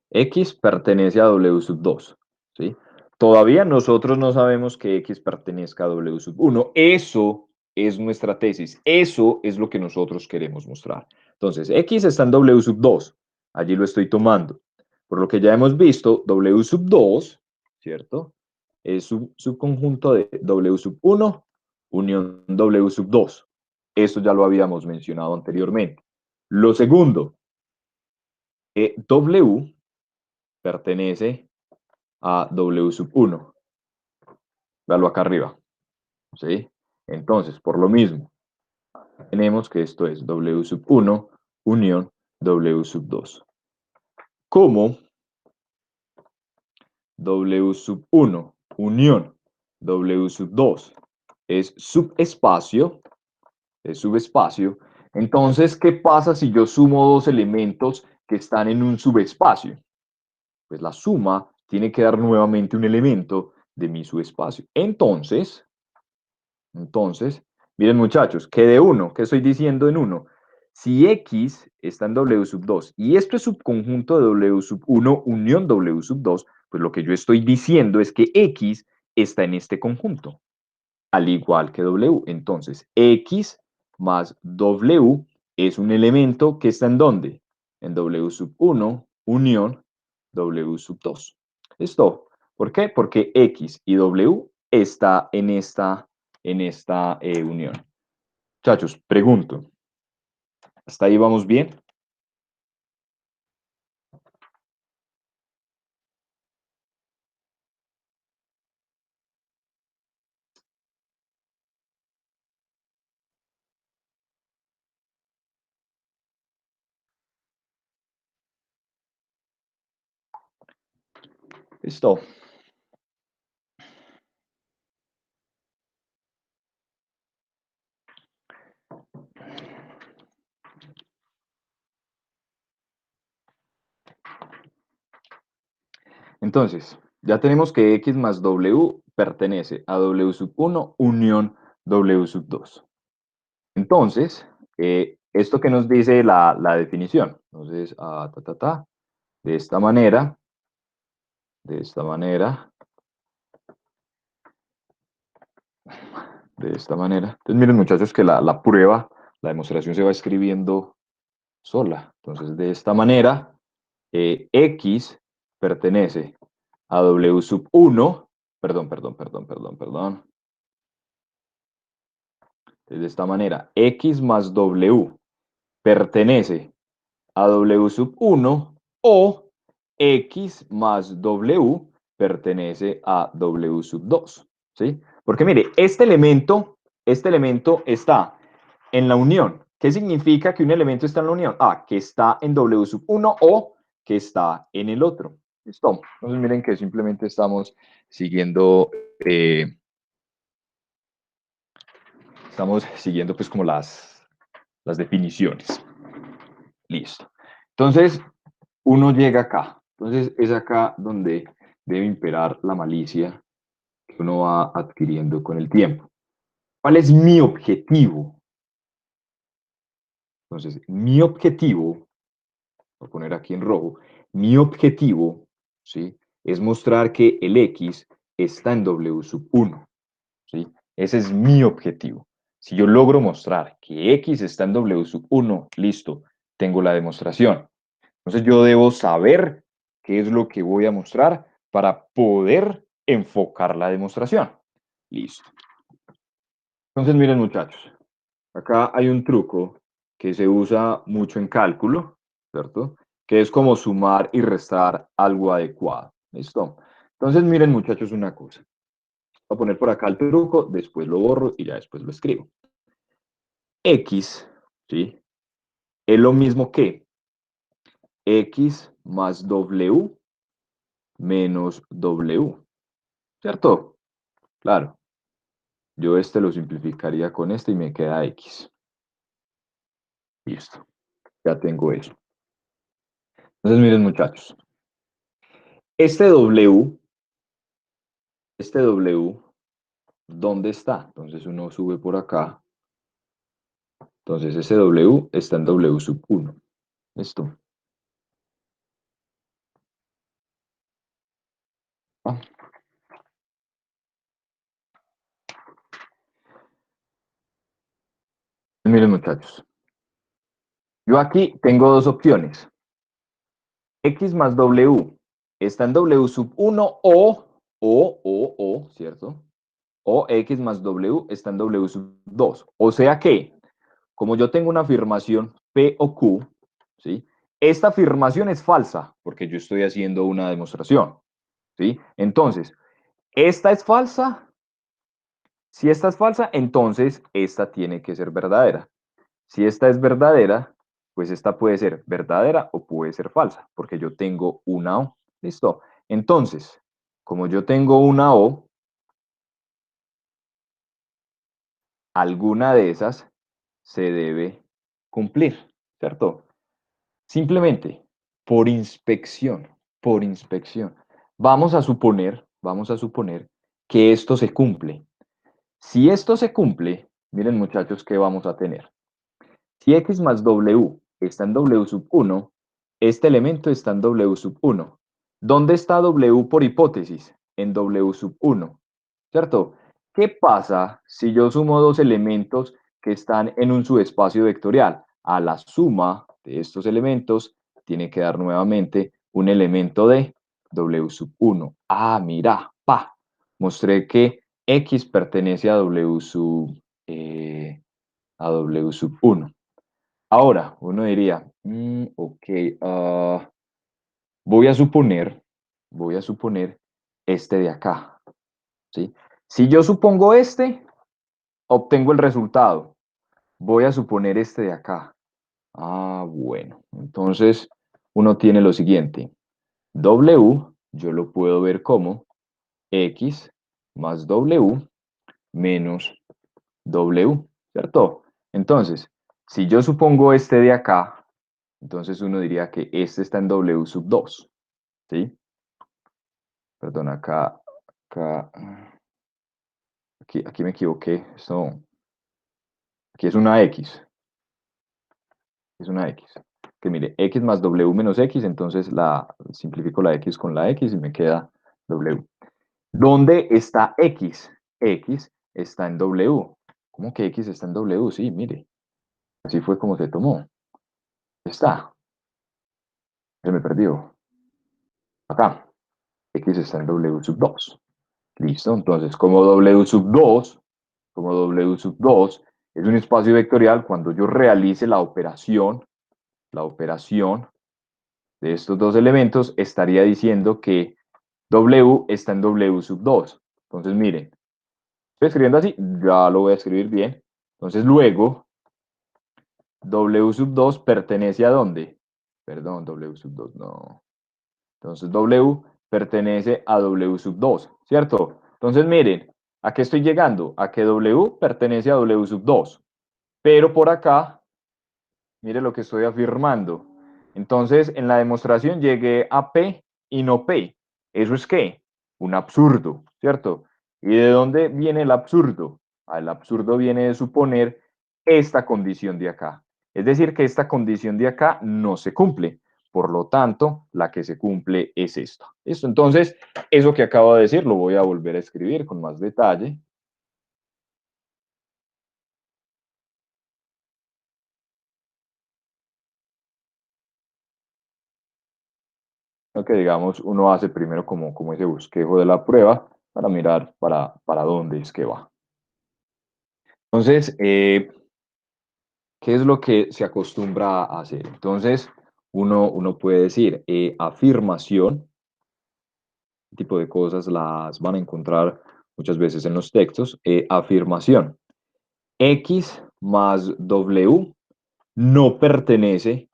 W sub 2, ¿sí? Todavía nosotros no sabemos que X pertenezca a W sub 1. Eso es nuestra tesis. Eso es lo que nosotros queremos mostrar. Entonces, X está en W sub 2. Allí lo estoy tomando. Por lo que ya hemos visto, W sub 2, ¿cierto? Es un subconjunto de W sub 1 unión W sub 2. Eso ya lo habíamos mencionado anteriormente. Lo segundo, W pertenece a W sub 1. Véalo acá arriba. ¿Sí? Entonces, por lo mismo, tenemos que esto es W sub 1 unión W sub 2. Como W sub 1 unión W sub 2 es subespacio, entonces, ¿qué pasa si yo sumo dos elementos que están en un subespacio? Pues la suma tiene que dar nuevamente un elemento de mi subespacio. Entonces, miren muchachos, que de 1, ¿qué estoy diciendo en 1? Si X está en W sub 2 y esto es subconjunto de W sub 1 unión W sub 2, pues lo que yo estoy diciendo es que X está en este conjunto, al igual que W. Entonces, X más W es un elemento que está en ¿dónde? En W sub 1 unión W sub 2. ¿Listo? ¿Por qué? Porque X y W está en esta unión. Muchachos, pregunto, ¿hasta ahí vamos bien? Listo. Entonces, ya tenemos que X más W pertenece a W sub 1 unión W sub 2. Entonces, esto que nos dice la definición. Entonces, de esta manera, de esta manera, de esta manera. Entonces, miren muchachos que la prueba, la demostración se va escribiendo sola. Entonces, de esta manera, X pertenece a W sub 1, perdón. De esta manera, X más W pertenece a W sub 1 o X más W pertenece a W sub 2, ¿sí? Porque mire, este elemento está en la unión. ¿Qué significa que un elemento está en la unión? Ah, que está en W sub 1 o que está en el otro. ¿Listo? Entonces miren que simplemente estamos siguiendo, pues como las definiciones. Listo. Entonces, uno llega acá. Entonces, es acá donde debe imperar la malicia que uno va adquiriendo con el tiempo. ¿Cuál es mi objetivo? Entonces, mi objetivo, voy a poner aquí en rojo, mi objetivo, ¿sí? Es mostrar que el X está en W sub 1, ¿sí? Ese es mi objetivo. Si yo logro mostrar que X está en W sub 1, listo, tengo la demostración. Entonces yo debo saber qué es lo que voy a mostrar para poder enfocar la demostración. Listo. Entonces, miren, muchachos, acá hay un truco que se usa mucho en cálculo, ¿cierto? Que es como sumar y restar algo adecuado. ¿Listo? Entonces, miren, muchachos, una cosa. Voy a poner por acá el truco, después lo borro y ya después lo escribo. X, ¿sí? Es lo mismo que X más W menos W, ¿cierto? Claro. Yo este lo simplificaría con este y me queda X. Listo. Ya tengo eso. Entonces, miren, muchachos. Este W, ¿dónde está? Entonces uno sube por acá. Entonces ese W está en W sub 1. ¿Listo? Ah, miren, muchachos. Yo aquí tengo dos opciones. X más W está en W sub 1 o, ¿cierto? O X más W está en W sub 2. O sea que, como yo tengo una afirmación P o Q, ¿sí? Esta afirmación es falsa, porque yo estoy haciendo una demostración, ¿sí? Entonces, esta es falsa. Si esta es falsa, entonces esta tiene que ser verdadera. Si esta es verdadera, pues esta puede ser verdadera o puede ser falsa, porque yo tengo una O. ¿Listo? Entonces, como yo tengo una O, alguna de esas se debe cumplir, ¿cierto? Simplemente por inspección. Vamos a suponer que esto se cumple. Si esto se cumple, miren muchachos, ¿qué vamos a tener? Si X más W está en W sub 1, este elemento está en W sub 1. ¿Dónde está W por hipótesis? En W sub 1, ¿cierto? ¿Qué pasa si yo sumo dos elementos que están en un subespacio vectorial? A la suma de estos elementos tiene que dar nuevamente un elemento de W sub 1. Ah, mira, pa, mostré que X pertenece a a W sub 1. Ahora, uno diría, ok, voy a suponer, voy a suponer este de acá, ¿sí? Si yo supongo este, obtengo el resultado. Voy a suponer este de acá. Ah, bueno, entonces uno tiene lo siguiente. W, yo lo puedo ver como X más W menos W, ¿cierto? Entonces, si yo supongo este de acá, entonces uno diría que este está en W sub 2, ¿sí? Perdón, acá, aquí me equivoqué. Esto, aquí es una X. Que mire, X más W menos X, entonces simplifico la X con la X y me queda W. ¿Dónde está X? X está en W. ¿Cómo que X está en W? Sí, mire, así fue como se tomó. Está, se me perdió. Acá, X está en W sub 2. Listo, entonces como W sub 2 es un espacio vectorial, cuando yo realice la operación de estos dos elementos, estaría diciendo que W está en W sub 2. Entonces, miren, estoy escribiendo así, ya lo voy a escribir bien. Entonces, luego, W sub 2 pertenece a dónde? Perdón, W sub 2, no. Entonces, W pertenece a W sub 2, ¿cierto? Entonces, miren, ¿a qué estoy llegando? A que W pertenece a W sub 2. Pero por acá, mire lo que estoy afirmando. Entonces, en la demostración llegué a P y no P. ¿Eso es qué? Un absurdo, ¿cierto? ¿Y de dónde viene el absurdo? El absurdo viene de suponer esta condición de acá. Es decir, que esta condición de acá no se cumple. Por lo tanto, la que se cumple es esto. ¿Listo? Entonces, eso que acabo de decir lo voy a volver a escribir con más detalle. Lo que digamos uno hace primero como ese bosquejo de la prueba para mirar para dónde es que va. Entonces, ¿qué es lo que se acostumbra a hacer? Entonces, uno puede decir afirmación, tipo de cosas las van a encontrar muchas veces en los textos. Afirmación, X más W no pertenece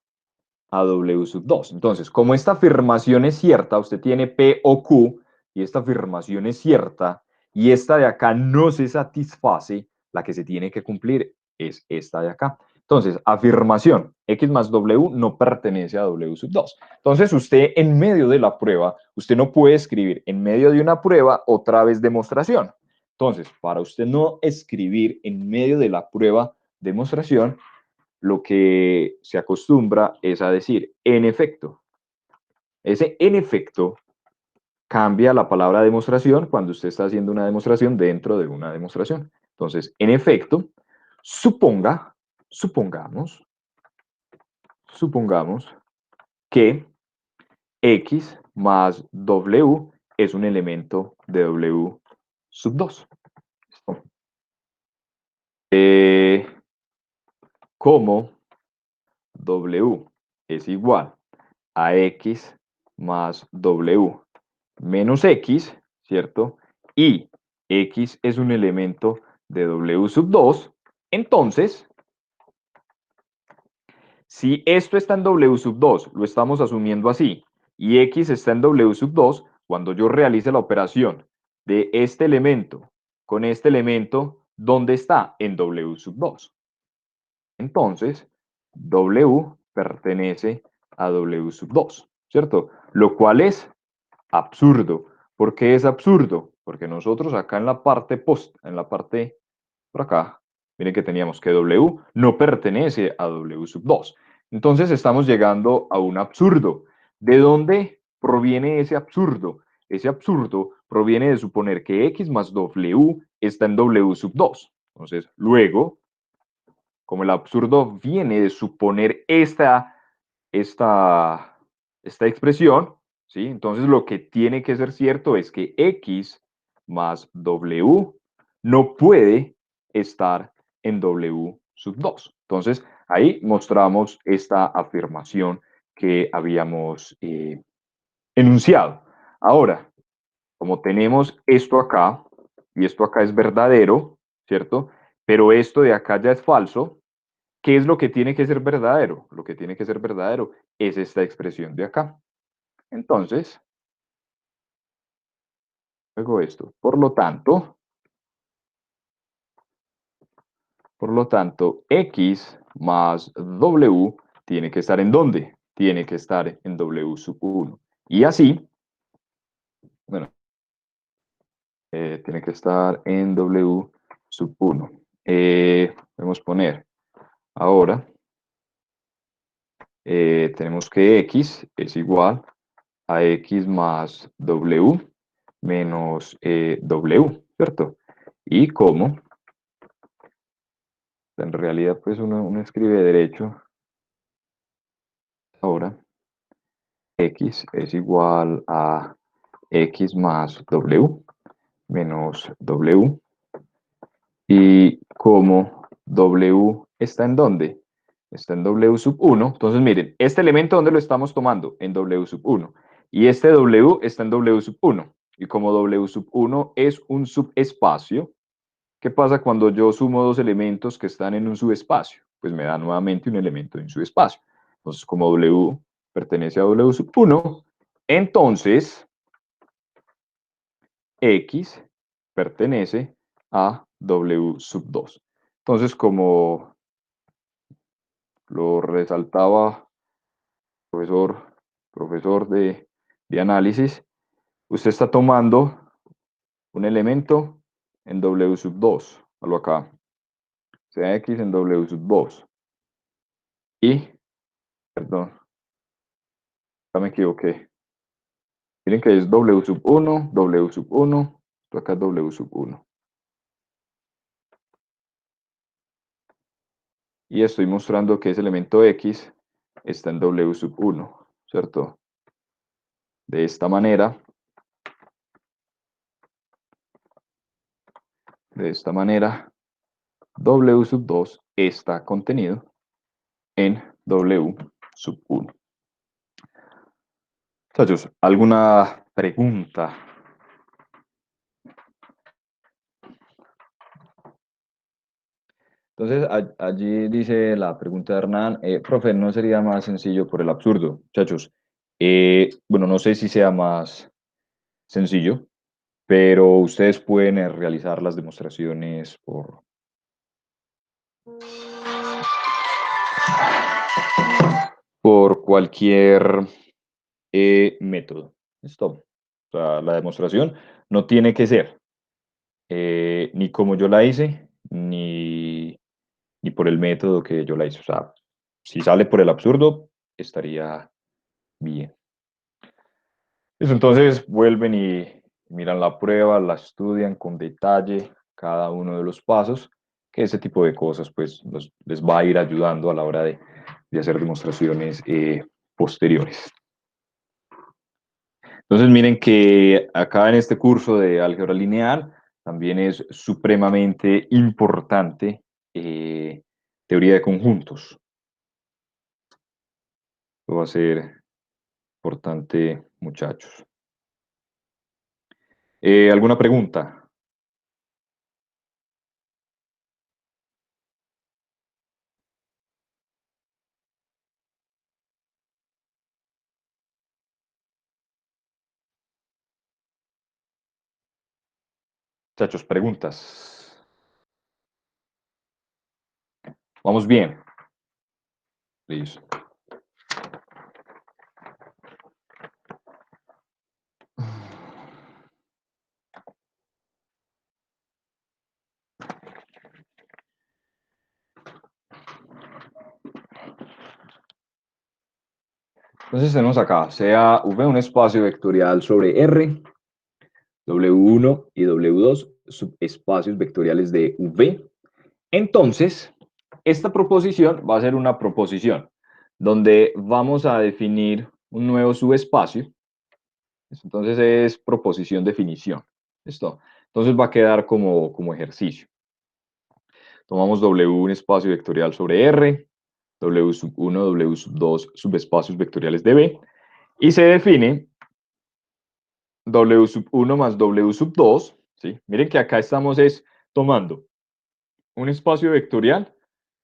a W sub 2. Entonces, como esta afirmación es cierta, usted tiene P o Q y esta afirmación es cierta y esta de acá no se satisface, la que se tiene que cumplir es esta de acá. Entonces, afirmación, X más W no pertenece a W sub 2. Entonces, usted en medio de la prueba, usted no puede escribir en medio de una prueba otra vez demostración. Entonces, para usted no escribir en medio de la prueba demostración, lo que se acostumbra es a decir en efecto. Ese en efecto cambia la palabra demostración cuando usted está haciendo una demostración dentro de una demostración. Entonces, en efecto, supongamos que X más W es un elemento de W sub 2. Como W es igual a X más W menos X, ¿cierto? Y X es un elemento de W sub 2, entonces, si esto está en W sub 2, lo estamos asumiendo así, y X está en W sub 2, cuando yo realice la operación de este elemento con este elemento, ¿dónde está? En W sub 2. Entonces, W pertenece a W sub 2, ¿cierto? Lo cual es absurdo. ¿Por qué es absurdo? Porque nosotros acá en la parte en la parte por acá, miren que teníamos que W no pertenece a W sub 2. Entonces estamos llegando a un absurdo. ¿De dónde proviene ese absurdo? Ese absurdo proviene de suponer que X más W está en W sub 2. Entonces, luego, como el absurdo viene de suponer esta expresión, ¿sí? Entonces lo que tiene que ser cierto es que X más W no puede estar en W sub 2. Entonces ahí mostramos esta afirmación que habíamos enunciado. Ahora, como tenemos esto acá, y esto acá es verdadero, ¿cierto? Pero esto de acá ya es falso. ¿Qué es lo que tiene que ser verdadero? Lo que tiene que ser verdadero es esta expresión de acá. Entonces, luego esto. Por lo tanto, X más W tiene que estar ¿en dónde? Tiene que estar en W sub 1. Y así, bueno, tiene que estar en W sub 1. Podemos poner ahora, tenemos que X es igual a X más W menos W, ¿cierto? Y como en realidad pues uno escribe derecho, ahora X es igual a X más W menos W. Y como W está en dónde? Está en W sub 1. Entonces miren, este elemento ¿dónde lo estamos tomando? En W sub 1. Y este W está en W sub 1. Y como W sub 1 es un subespacio, ¿qué pasa cuando yo sumo dos elementos que están en un subespacio? Pues me da nuevamente un elemento en subespacio. Entonces, como W pertenece a W sub 1, entonces X pertenece a W sub 2. Entonces, como lo resaltaba profesor de análisis, usted está tomando un elemento en W sub 2, algo acá, sea X en W sub 2. Y, perdón, ya me equivoqué. Miren que es W sub 1, W sub 1, esto acá es W sub 1. Y estoy mostrando que ese elemento X está en W sub 1, ¿cierto? De esta manera, De esta manera, W sub 2 está contenido en W sub 1. Muchachos, ¿alguna pregunta? Entonces, allí dice la pregunta de Hernán, profe, ¿no sería más sencillo por el absurdo? Muchachos, bueno, no sé si sea más sencillo, pero ustedes pueden realizar las demostraciones por cualquier método. ¿Listo? O sea, la demostración no tiene que ser ni como yo la hice, ni por el método que yo la hice. O sea, si sale por el absurdo, estaría bien. Eso, entonces vuelven y miran la prueba, la estudian con detalle cada uno de los pasos, que ese tipo de cosas pues les va a ir ayudando a la hora de hacer demostraciones posteriores. Entonces miren que acá en este curso de álgebra lineal también es supremamente importante teoría de conjuntos. Esto va a ser importante, muchachos. ¿Alguna pregunta? Muchachos, preguntas. Vamos bien. Listo. Entonces tenemos acá, sea V un espacio vectorial sobre R, W1 y W2 subespacios vectoriales de V. Entonces, esta proposición va a ser una proposición donde vamos a definir un nuevo subespacio. Entonces es proposición definición. ¿Listo? Entonces va a quedar como ejercicio. Tomamos W un espacio vectorial sobre R, W sub 1, W sub 2 subespacios vectoriales de V, y se define W sub 1 más W sub 2, ¿sí? Miren que acá estamos tomando un espacio vectorial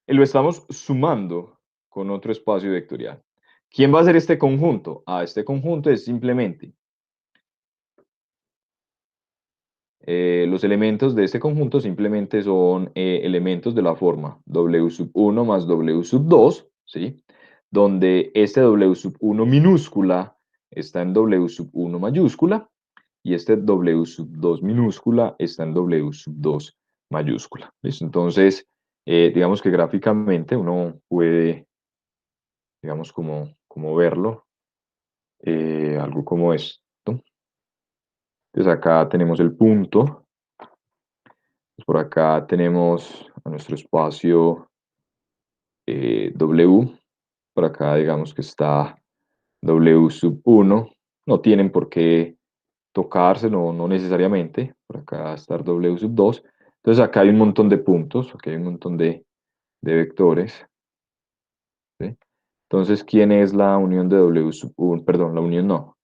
y lo estamos sumando con otro espacio vectorial. ¿Quién va a ser este conjunto? Este conjunto es simplemente los elementos de este conjunto simplemente son elementos de la forma W sub 1 más W sub 2, ¿sí? Donde este W sub 1 minúscula está en W sub 1 mayúscula y este W sub 2 minúscula está en W sub 2 mayúscula. ¿Listo? Entonces, digamos que gráficamente uno puede, digamos, como verlo, algo como esto. Entonces acá tenemos el punto. Por acá tenemos a nuestro espacio W. Por acá digamos que está W sub 1. No tienen por qué tocarse, no necesariamente. Por acá está W sub 2. Entonces acá hay un montón de puntos, aquí hay un montón de vectores. ¿Sí? Entonces, ¿quién es la unión de W sub 1? Perdón, la unión no.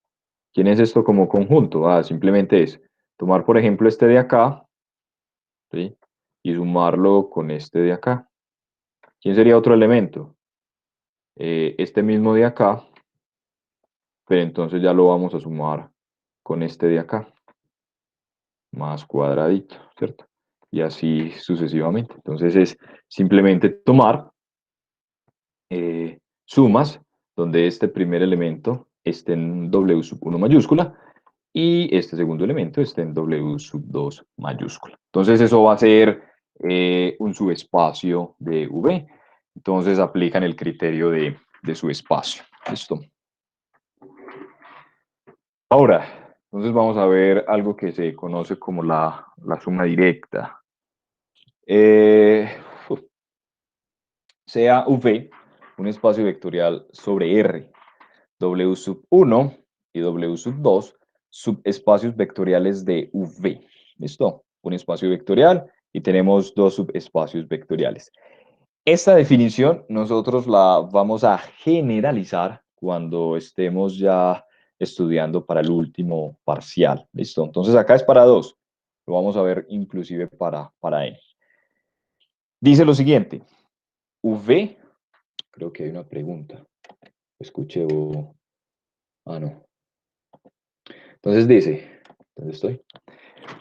¿Quién es esto como conjunto? Simplemente es tomar, por ejemplo, este de acá, ¿sí? Y sumarlo con este de acá. ¿Quién sería otro elemento? Este mismo de acá, pero entonces ya lo vamos a sumar con este de acá, más cuadradito, ¿cierto? Y así sucesivamente. Entonces es simplemente tomar sumas donde este primer elemento esté en W sub 1 mayúscula y este segundo elemento esté en W sub 2 mayúscula. Entonces eso va a ser un subespacio de V. Entonces aplican el criterio de subespacio. ¿Listo? Ahora, entonces vamos a ver algo que se conoce como la suma directa. Eh, sea V un espacio vectorial sobre R, W sub 1 y W sub 2 subespacios vectoriales de V. ¿Listo? Un espacio vectorial y tenemos dos subespacios vectoriales. Esta definición nosotros la vamos a generalizar cuando estemos ya estudiando para el último parcial. ¿Listo? Entonces acá es para 2. Lo vamos a ver inclusive para N. Dice lo siguiente. V, creo que hay una pregunta. Escuché o... Ah, no. Entonces dice, ¿dónde estoy?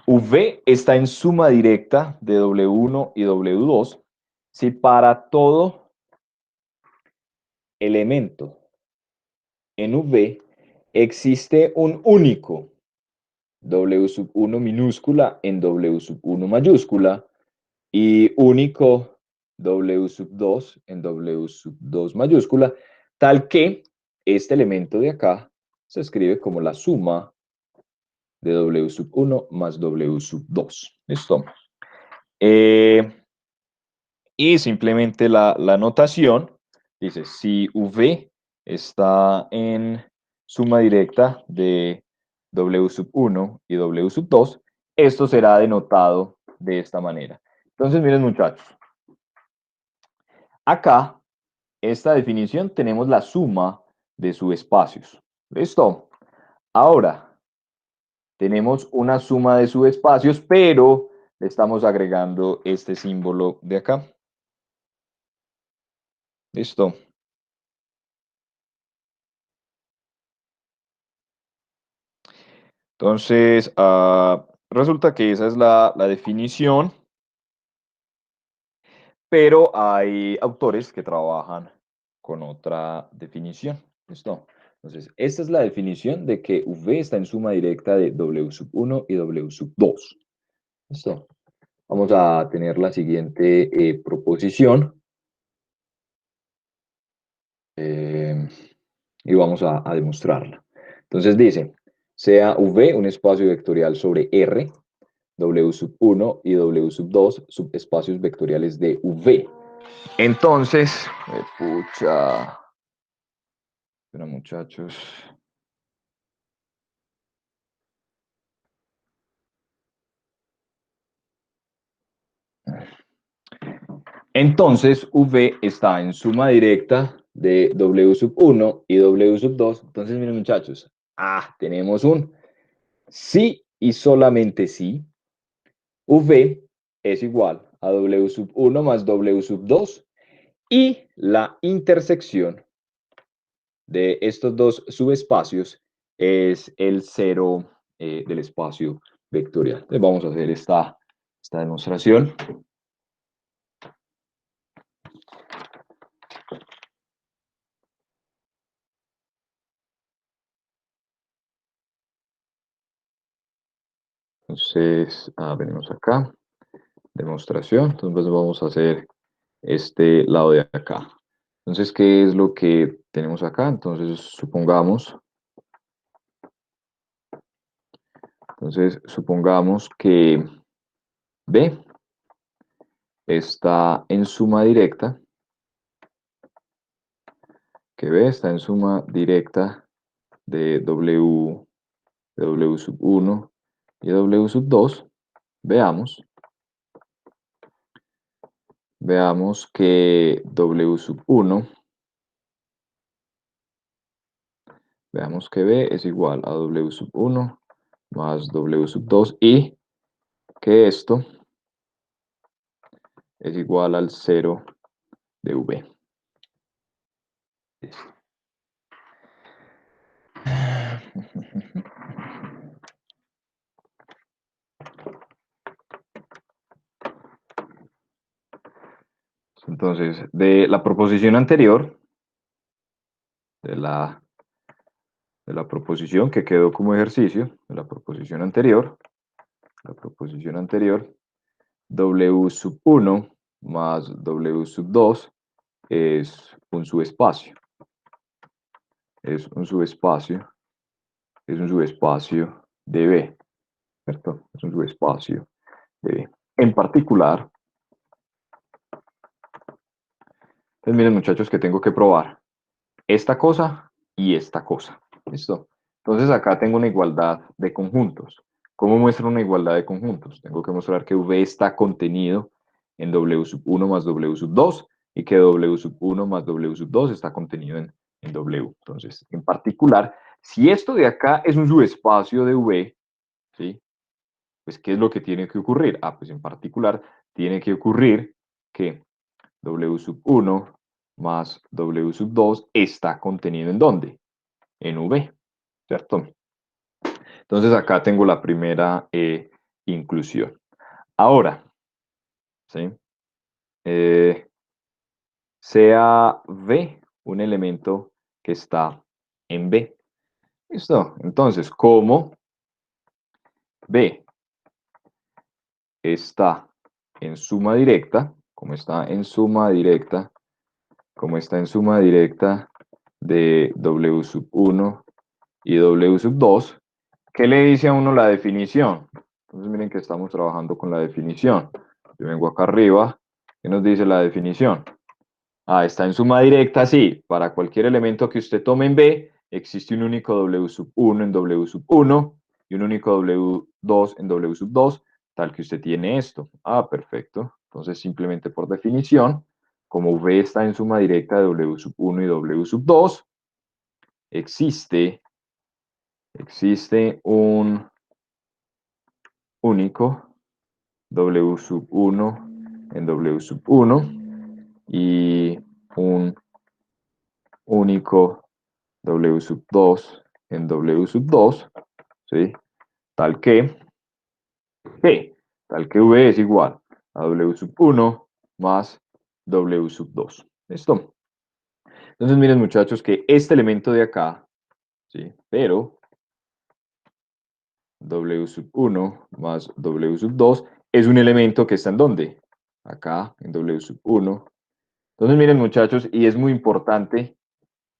V está en suma directa de W1 y W2 si para todo elemento en V existe un único W sub 1 minúscula en W sub 1 mayúscula y único W sub 2 en W sub 2 mayúscula, tal que este elemento de acá se escribe como la suma de W sub 1 más W sub 2. ¿Listo? Y simplemente la notación dice, si V está en suma directa de W sub 1 y W sub 2, esto será denotado de esta manera. Entonces, miren muchachos, acá, esta definición, tenemos la suma de subespacios. ¿Listo? Ahora, tenemos una suma de subespacios, pero le estamos agregando este símbolo de acá. ¿Listo? Entonces, resulta que esa es la definición, pero hay autores que trabajan con otra definición. ¿Listo? Entonces, esta es la definición de que V está en suma directa de W sub 1 y W sub 2. ¿Listo? Vamos a tener la siguiente proposición y vamos a demostrarla. Entonces dice, sea V un espacio vectorial sobre R, W sub 1 y W sub 2 subespacios vectoriales de V. Entonces, pucha, pero muchachos. Entonces, V está en suma directa de W sub 1 y W sub 2. Entonces, miren muchachos, tenemos un sí y solamente sí. V es igual a W sub 1 más W sub 2 y la intersección de estos dos subespacios es el cero del espacio vectorial. Entonces vamos a hacer esta demostración. Entonces, venimos acá, demostración. Entonces vamos a hacer este lado de acá. Entonces, ¿qué es lo que tenemos acá? Entonces, supongamos que B está en suma directa, de W sub 1 y W sub 2. Veamos que W sub 1, veamos que B es igual a W sub 1 más W sub 2 y que esto es igual al 0 de V. Entonces, de la proposición anterior, de la proposición que quedó como ejercicio, de la proposición anterior, W sub 1 más W sub 2 es un subespacio. Es un subespacio de B, ¿cierto? Es un subespacio de B. En particular, entonces miren muchachos que tengo que probar esta cosa y esta cosa, ¿listo? Entonces acá tengo una igualdad de conjuntos. ¿Cómo muestra una igualdad de conjuntos? Tengo que mostrar que V está contenido en W sub 1 más W sub 2 y que W sub 1 más W sub 2 está contenido en W. Entonces, en particular, si esto de acá es un subespacio de V, ¿sí? Pues, ¿qué es lo que tiene que ocurrir? Pues en particular, tiene que ocurrir que W sub 1 más W sub 2 está contenido ¿en dónde? En V, ¿cierto? Entonces acá tengo la primera inclusión. Ahora, ¿sí? Sea V un elemento que está en B. ¿Listo? Entonces, como B está en suma directa, como está en suma directa, de W sub 1 y W sub 2, ¿qué le dice a uno la definición? Entonces miren que estamos trabajando con la definición. Yo vengo acá arriba, ¿qué nos dice la definición? Está en suma directa, sí. Para cualquier elemento que usted tome en B, existe un único W sub 1 en W sub 1 y un único W2 en W sub 2, tal que usted tiene esto. Perfecto. Entonces, simplemente por definición, como V está en suma directa de W sub 1 y W sub 2, existe un único W sub 1 en W sub 1 y un único W sub 2 en W sub 2, ¿sí? Tal que V es igual a W sub 1 más W sub 2. ¿Listo? Entonces miren muchachos que este elemento de acá, ¿sí? Pero W sub 1 más W sub 2 es un elemento que está ¿en dónde? Acá, en W sub 1. Entonces miren muchachos, y es muy importante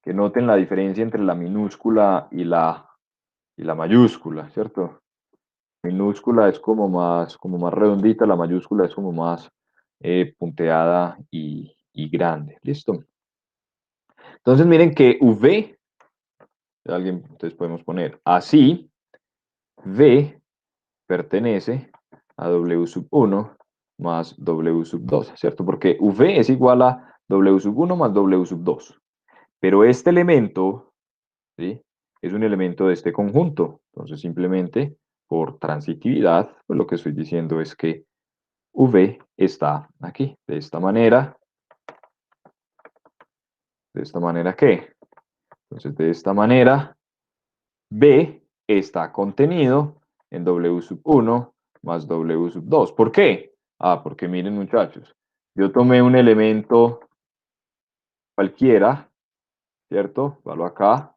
que noten la diferencia entre la minúscula y la mayúscula, ¿cierto? Minúscula es como más redondita, la mayúscula es como más punteada y grande. ¿Listo? Entonces miren que V, entonces podemos poner así, V pertenece a W sub 1 más W sub 2, ¿cierto? Porque V es igual a W sub 1 más W sub 2. Pero este elemento, ¿sí? Es un elemento de este conjunto. Entonces simplemente por transitividad, pues lo que estoy diciendo es que V está aquí, de esta manera. ¿De esta manera qué? Entonces, de esta manera, B está contenido en W sub 1 más W sub 2. ¿Por qué? Porque miren muchachos, yo tomé un elemento cualquiera, ¿cierto? Valo acá.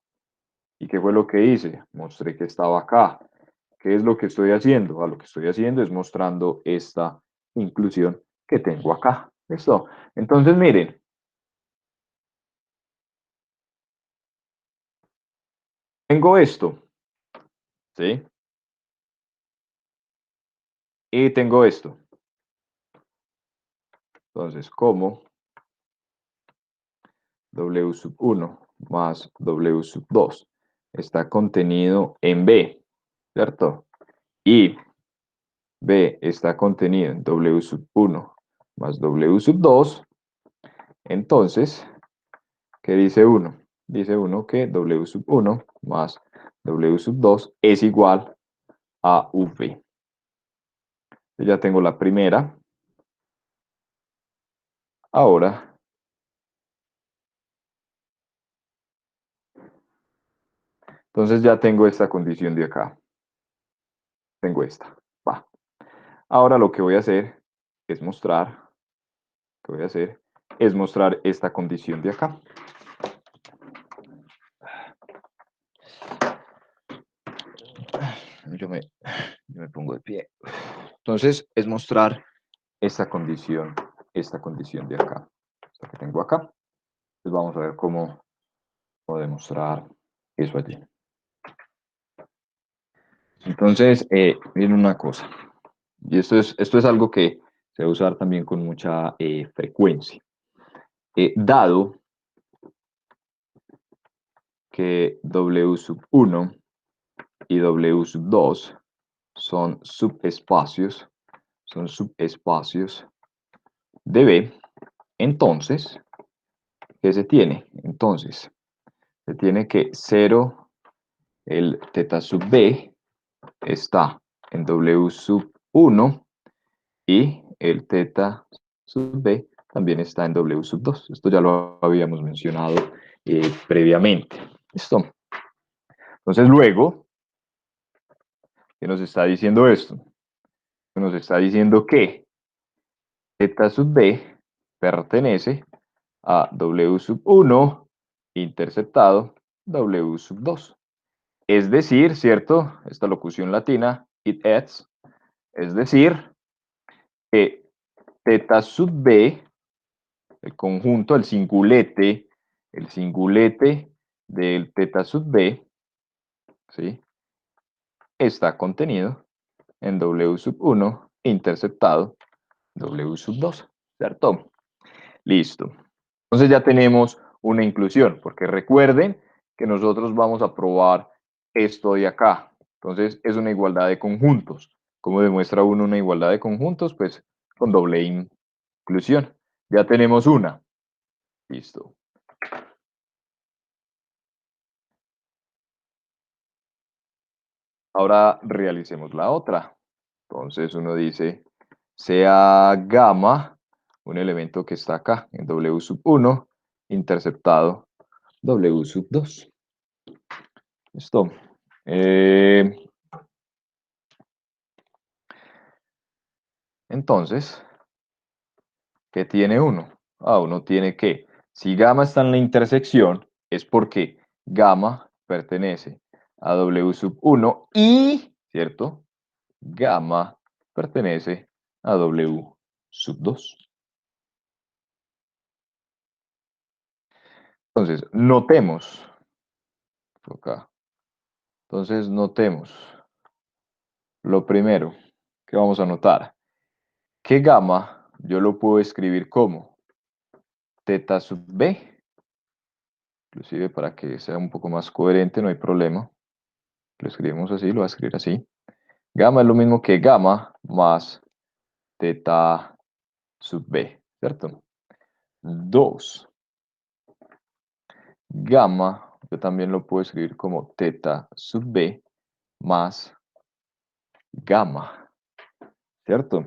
¿Y qué fue lo que hice? Mostré que estaba acá. ¿Qué es lo que estoy haciendo? Lo que estoy haciendo es mostrando esta inclusión que tengo acá. ¿Listo? Entonces, miren, tengo esto, ¿sí? Y tengo esto. Entonces, como W sub 1 más W sub 2 está contenido en B, ¿cierto? Y B está contenido en W sub 1 más W sub 2, entonces, ¿qué dice uno? Dice uno que W sub 1 más W sub 2 es igual a V. Yo ya tengo la primera. Ahora, entonces ya tengo esta condición de acá. Tengo esta. Va. Ahora lo que voy a hacer es mostrar, esta condición de acá. Yo me pongo de pie. Entonces es mostrar esta condición de acá, esta que tengo acá. Entonces vamos a ver cómo puedo demostrar eso allí. Entonces, miren una cosa, y esto es algo que se va a usar también con mucha frecuencia. Dado que W sub 1 y W sub 2 son subespacios de B, entonces, ¿qué se tiene? Entonces, se tiene que 0, el teta sub B está en W sub 1 y el teta sub B también está en W sub 2. Esto ya lo habíamos mencionado previamente. ¿Listo? Entonces luego, ¿qué nos está diciendo esto? Nos está diciendo que teta sub B pertenece a W sub 1 interceptado W sub 2. Es decir, ¿cierto? Esta locución latina, it adds, es decir, que teta sub B, el conjunto, el singulete del teta sub B, ¿sí? Está contenido en W sub 1 interceptado W sub 2, ¿cierto? Listo. Entonces ya tenemos una inclusión, porque recuerden que nosotros vamos a probar esto de acá. Entonces es una igualdad de conjuntos. ¿Cómo demuestra uno una igualdad de conjuntos? Pues con doble inclusión. Ya tenemos una. Listo. Ahora realicemos la otra. Entonces uno dice, sea gamma, un elemento que está acá en W sub 1, interceptado W sub 2. Listo. Entonces, ¿qué tiene uno? Uno tiene que, si gamma está en la intersección, es porque gamma pertenece a W sub 1 y, ¿cierto? Gamma pertenece a W sub 2. Entonces, notemos. Acá. Entonces, notemos. Lo primero que vamos a notar, que gamma yo lo puedo escribir como teta sub B, inclusive para que sea un poco más coherente, no hay problema. Lo escribimos así, lo voy a escribir así. Gamma es lo mismo que gamma más teta sub B, ¿cierto? 2. Gamma, yo también lo puedo escribir como teta sub B más gamma, ¿cierto?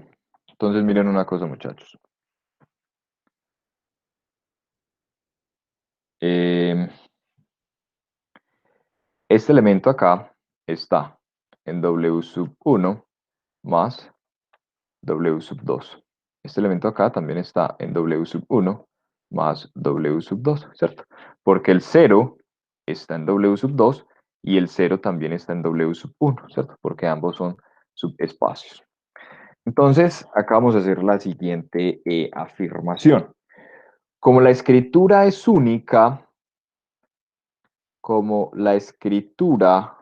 Entonces miren una cosa, muchachos. Este elemento acá está en W sub 1 más W sub 2. Este elemento acá también está en W sub 1 más W sub 2, ¿cierto? Porque el 0 está en W sub 2 y el 0 también está en W sub 1, ¿cierto? Porque ambos son subespacios. Entonces, acá vamos a hacer la siguiente afirmación. Como la escritura es única, como la escritura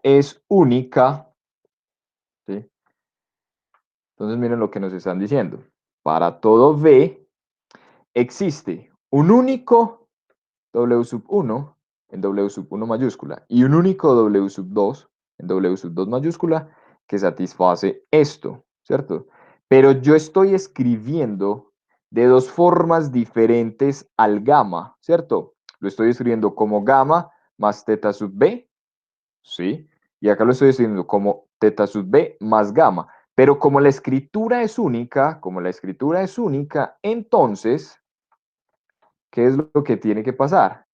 es única, ¿sí? Entonces miren lo que nos están diciendo. Para todo V existe un único W sub 1 en W sub 1 mayúscula y un único W sub 2 en W sub 2 mayúscula que satisface esto, ¿cierto? Pero yo estoy escribiendo de dos formas diferentes al gamma, ¿cierto? Lo estoy escribiendo como gamma más teta sub B, ¿sí? Y acá lo estoy escribiendo como teta sub B más gamma. Pero como la escritura es única, entonces, ¿qué es lo que tiene que pasar?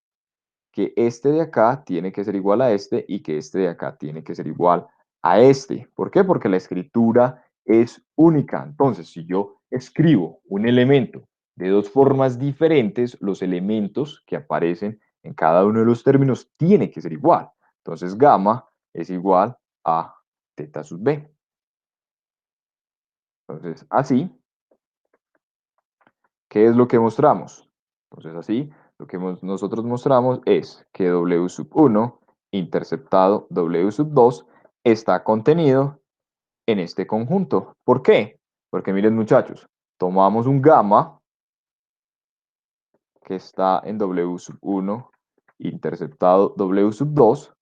Que este de acá tiene que ser igual a este y que este de acá tiene que ser igual a este. ¿Por qué? Porque la escritura es única. Entonces, si yo escribo un elemento de dos formas diferentes, los elementos que aparecen en cada uno de los términos tiene que ser igual. Entonces, gamma es igual a teta sub B. Entonces, así, ¿qué es lo que mostramos? Entonces, así, lo que nosotros mostramos es que W sub 1 interceptado W sub 2 está contenido en este conjunto. ¿Por qué? Porque miren, muchachos, tomamos un gamma que está en W sub 1 interceptado W sub 2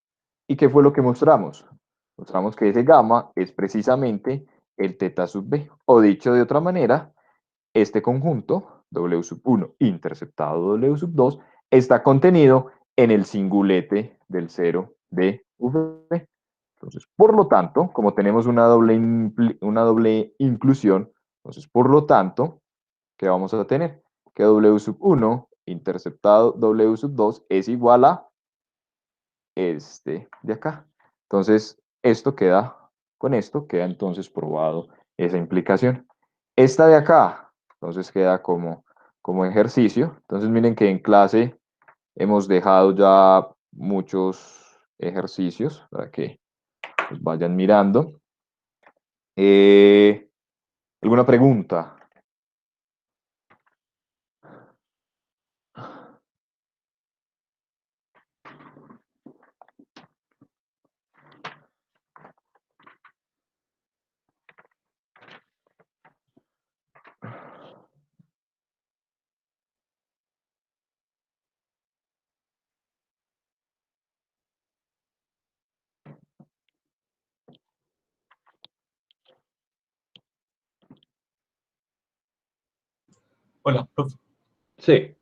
¿Y qué fue lo que mostramos? Mostramos que ese gamma es precisamente el teta sub b, o dicho de otra manera, este conjunto, W sub 1 interceptado W sub 2, está contenido en el singulete del 0 de V. Entonces, por lo tanto, como tenemos una doble inclusión, entonces, por lo tanto, ¿qué vamos a tener? Que W sub 1 interceptado W sub 2 es igual a este de acá. Entonces, con esto queda entonces probado esa implicación. Esta de acá, entonces queda como ejercicio. Entonces, miren que en clase hemos dejado ya muchos ejercicios para que los vayan mirando. ¿Alguna pregunta? Hola, profe. Sí.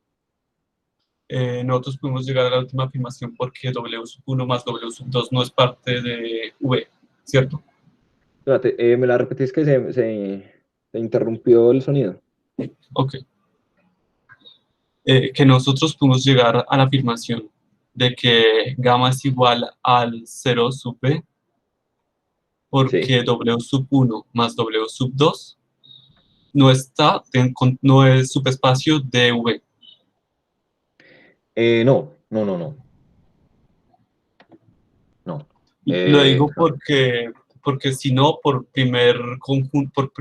Nosotros pudimos llegar a la última afirmación porque W sub 1 más W sub 2 no es parte de V, ¿cierto? Espérate, ¿me la repetís que se interrumpió el sonido? Ok. Que nosotros pudimos llegar a la afirmación de que gamma es igual al 0 sub V porque Sí. W sub 1 más W sub 2 no no es subespacio de V. No, no, no, no. No. Lo digo No. porque si no, por primer conjunto,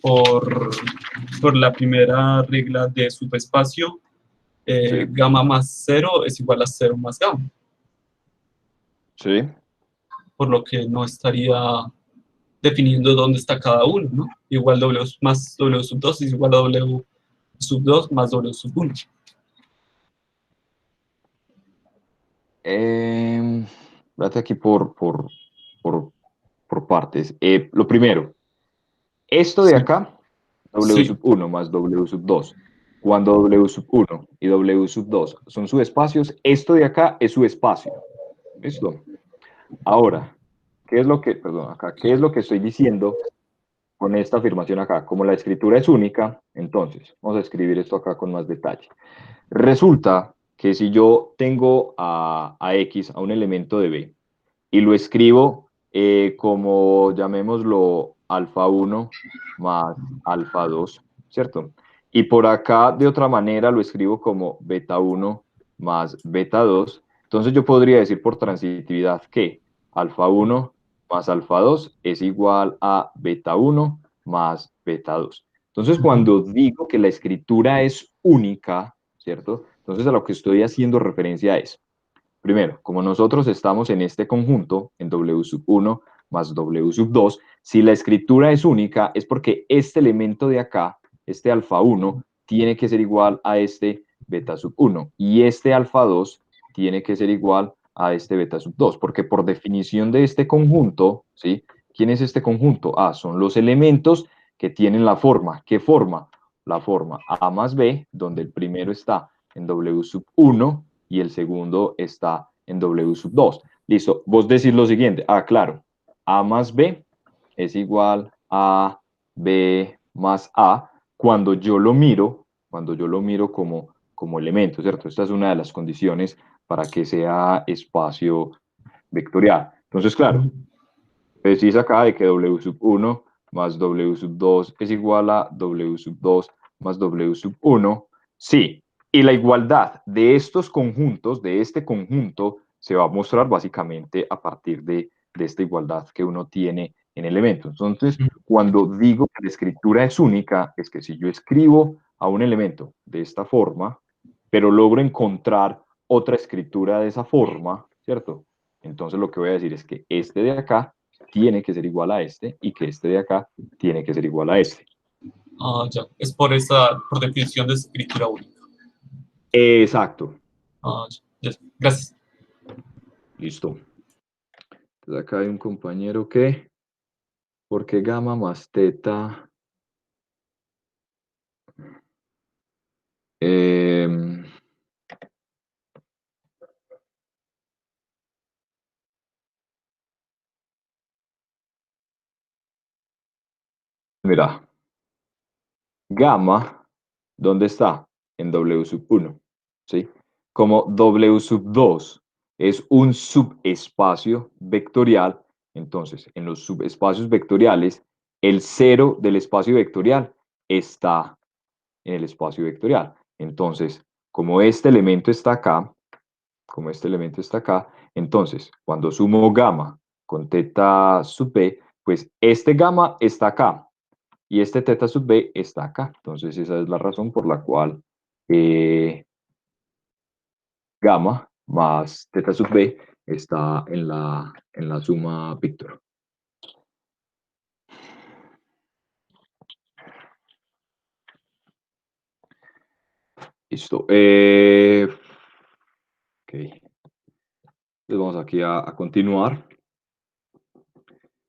por la primera regla de subespacio, Sí, gamma más 0 es igual a 0 más gamma, sí. por lo que no estaría definiendo dónde está cada uno, ¿no? Igual W más W sub 2 es igual a W sub 2 más W sub 1. Espérate aquí por, por partes. Lo primero, esto de Sí, acá, W sí. sub 1 más W sub 2. Cuando W sub 1 y W sub 2 son subespacios, esto de acá es su espacio. ¿Listo? Ahora, perdón, acá, ¿qué es lo que estoy diciendo con esta afirmación acá? Como la escritura es única, entonces, vamos a escribir esto acá con más detalle. Resulta que si yo tengo a X, a un elemento de B, y lo escribo como, llamémoslo, alfa 1 más alfa 2, ¿cierto? Y por acá, de otra manera, lo escribo como beta 1 más beta 2. Entonces yo podría decir por transitividad que alfa 1 más alfa 2 es igual a beta 1 más beta 2. Entonces, cuando digo que la escritura es única, ¿cierto? Entonces, a lo que estoy haciendo referencia es, primero, como nosotros estamos en este conjunto, en W sub 1 más W sub 2, si la escritura es única, es porque este elemento de acá, este alfa 1, tiene que ser igual a este beta sub 1, y este alfa 2 tiene que ser igual a este beta sub 2, porque por definición de este conjunto, ¿sí? ¿Quién es este conjunto? Ah, son los elementos que tienen la forma. ¿Qué forma? La forma A más B, donde el primero está en W sub 1 y el segundo está en W sub 2. Listo, vos decís lo siguiente, claro, A más B es igual a B más A cuando yo lo miro como elemento, ¿cierto? Esta es una de las condiciones para que sea espacio vectorial. Entonces, claro, decís acá de que W sub 1 más W sub 2 es igual a W sub 2 más W sub 1. Sí, y la igualdad de estos conjuntos, de este conjunto, se va a mostrar básicamente a partir de esta igualdad que uno tiene en elementos. Entonces, cuando digo que la escritura es única, es que si yo escribo a un elemento de esta forma, pero logro encontrar otra escritura de esa forma, ¿cierto? Entonces lo que voy a decir es que este de acá tiene que ser igual a este y que este de acá tiene que ser igual a este. Ya. Es por definición de escritura única. Exacto. Ya. Gracias. Listo. Entonces acá hay un compañero que, ¿por qué gamma más teta? Em, Mira, gamma, ¿dónde está? En W sub 1, ¿sí? Como W sub 2 es un subespacio vectorial, entonces en los subespacios vectoriales, el cero del espacio vectorial está en el espacio vectorial. Entonces, como este elemento está acá, entonces cuando sumo gamma con teta sub b, pues este gamma está acá y este teta sub b está acá. Entonces esa es la razón por la cual gamma más teta sub b está en la suma Víctor. Listo. Ok. Entonces vamos aquí a continuar.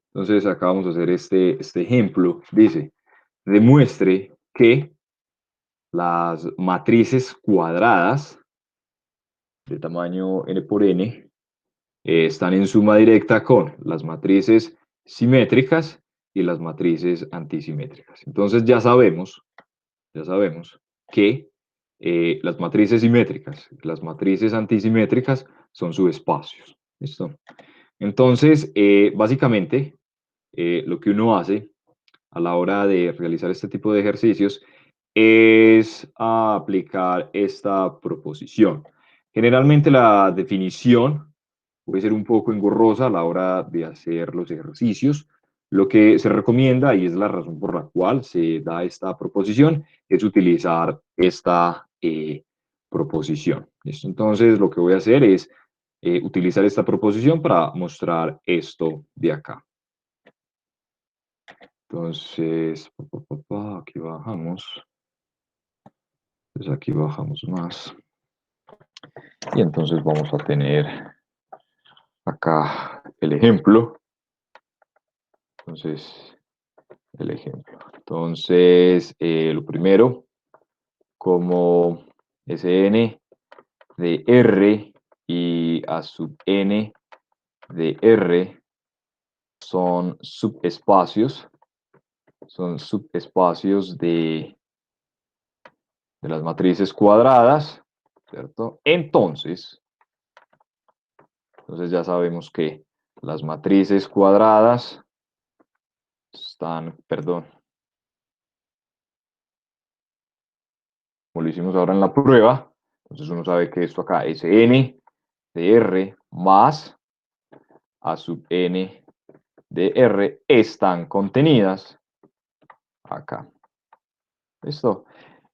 Entonces acá vamos a hacer este ejemplo. Dice, demuestre que las matrices cuadradas de tamaño n por n están en suma directa con las matrices simétricas y las matrices antisimétricas. Entonces ya sabemos que las matrices simétricas y las matrices antisimétricas son subespacios. ¿Listo? Entonces, básicamente, lo que uno hace a la hora de realizar este tipo de ejercicios es aplicar esta proposición. Generalmente la definición puede ser un poco engorrosa a la hora de hacer los ejercicios. Lo que se recomienda, y es la razón por la cual se da esta proposición, es utilizar esta proposición. ¿Listo? Entonces, lo que voy a hacer es utilizar esta proposición para mostrar esto de acá. Entonces, aquí bajamos. Entonces aquí bajamos más. Y entonces vamos a tener acá el ejemplo. Entonces, el ejemplo. Entonces, lo primero, como Sn de R y A sub n de R son subespacios de las matrices cuadradas, ¿cierto? Entonces ya sabemos que las matrices cuadradas están, perdón, como lo hicimos ahora en la prueba, entonces uno sabe que esto acá es n de R más A sub n de R están contenidas acá. ¿Listo?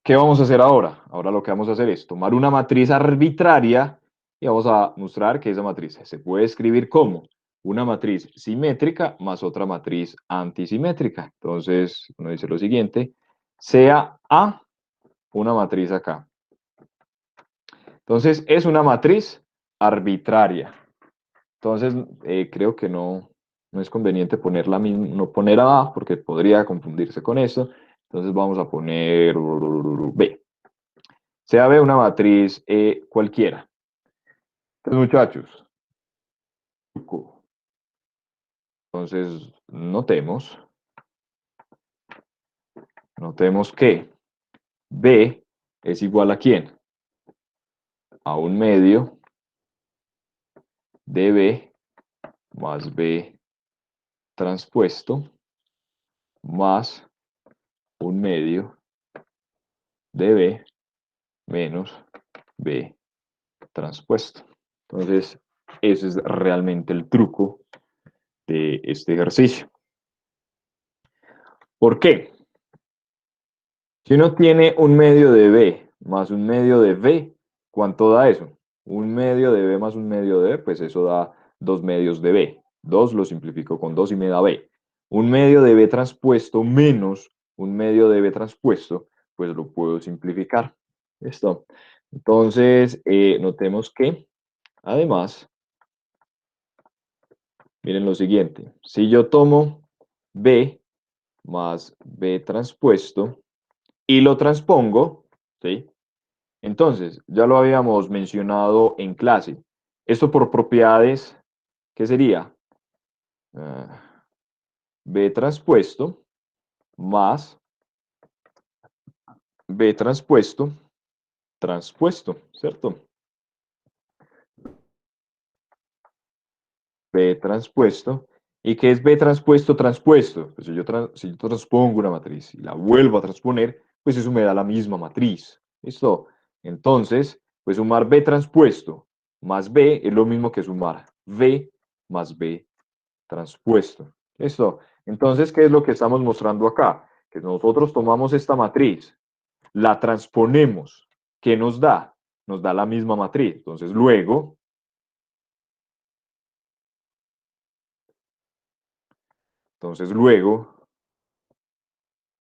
¿Qué vamos a hacer ahora? Ahora lo que vamos a hacer es tomar una matriz arbitraria y vamos a mostrar que esa matriz se puede escribir como una matriz simétrica más otra matriz antisimétrica. Entonces, uno dice lo siguiente, sea A una matriz acá. Entonces, es una matriz arbitraria. Entonces, creo que no es conveniente ponerla misma, no poner A porque podría confundirse con eso. Entonces, vamos a poner B. Sea B una matriz cualquiera. Entonces, muchachos, entonces notemos que B es igual a ¿quién? A un medio de B más B transpuesto más un medio de B menos B transpuesto. Entonces, ese es realmente el truco de este ejercicio. ¿Por qué? Si uno tiene un medio de B más un medio de B, ¿cuánto da eso? Un medio de B más un medio de B, pues eso da 2 medios de B. 2 lo simplifico con 2 y me da B. Un medio de B transpuesto menos un medio de B transpuesto, pues lo puedo simplificar. ¿Listo? Entonces, notemos que, además, miren lo siguiente. Si yo tomo B más B transpuesto y lo transpongo, ¿sí? Entonces, ya lo habíamos mencionado en clase. Esto por propiedades, ¿qué sería? B transpuesto más B transpuesto, ¿cierto? B transpuesto. ¿Y qué es B transpuesto transpuesto? Pues si yo transpongo una matriz y la vuelvo a transponer, pues eso me da la misma matriz. ¿Listo? Entonces, pues sumar B transpuesto más B es lo mismo que sumar V más B transpuesto. ¿Listo? Entonces, ¿qué es lo que estamos mostrando acá? Que nosotros tomamos esta matriz, la transponemos. ¿Qué nos da? Nos da la misma matriz. Entonces, luego,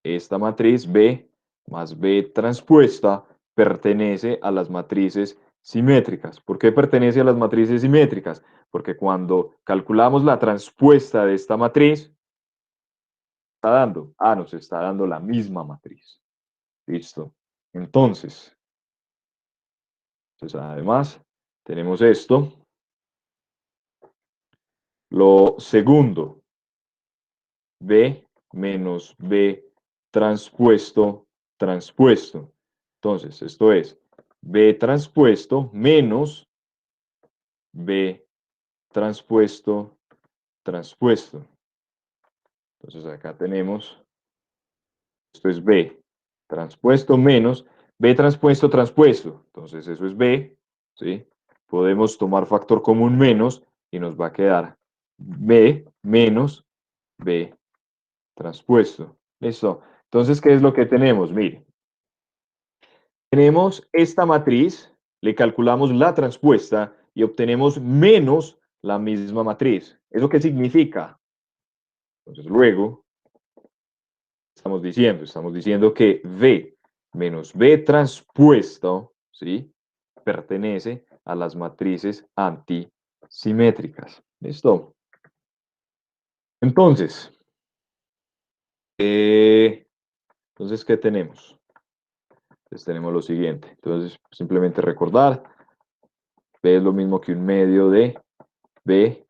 esta matriz B más B transpuesta pertenece a las matrices simétricas. ¿Por qué pertenece a las matrices simétricas? Porque cuando calculamos la transpuesta de esta matriz, ¿está dando? Ah, nos está dando la misma matriz. Listo. Entonces además, tenemos esto. Lo segundo, B menos B transpuesto, transpuesto. Entonces, esto es B transpuesto menos B transpuesto, transpuesto. Entonces, acá tenemos, esto es B transpuesto menos B transpuesto, transpuesto. Entonces, eso es B, ¿sí? Podemos tomar factor común menos y nos va a quedar B menos B transpuesto. ¿Listo? Entonces, ¿qué es lo que tenemos? Mire, tenemos esta matriz, le calculamos la transpuesta y obtenemos menos la misma matriz. ¿Eso qué significa? Entonces, luego, estamos diciendo que V menos B transpuesto, ¿sí? Pertenece a las matrices antisimétricas. ¿Listo? Entonces, ¿qué tenemos? Entonces tenemos lo siguiente. Entonces, simplemente recordar, B es lo mismo que un medio de B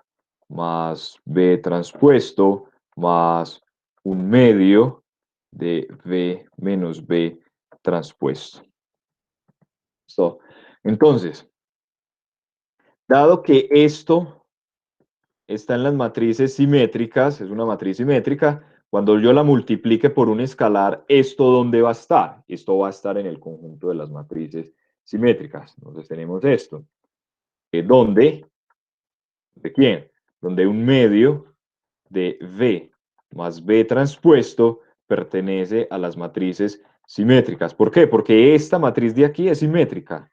más B transpuesto más un medio de B menos B transpuesto. ¿Listo? Entonces, dado que esto está en las matrices simétricas, es una matriz simétrica, cuando yo la multiplique por un escalar, ¿esto dónde va a estar? Esto va a estar en el conjunto de las matrices simétricas. Entonces tenemos esto. ¿Dónde? ¿De quién? Donde un medio de V más B transpuesto pertenece a las matrices simétricas. ¿Por qué? Porque esta matriz de aquí es simétrica.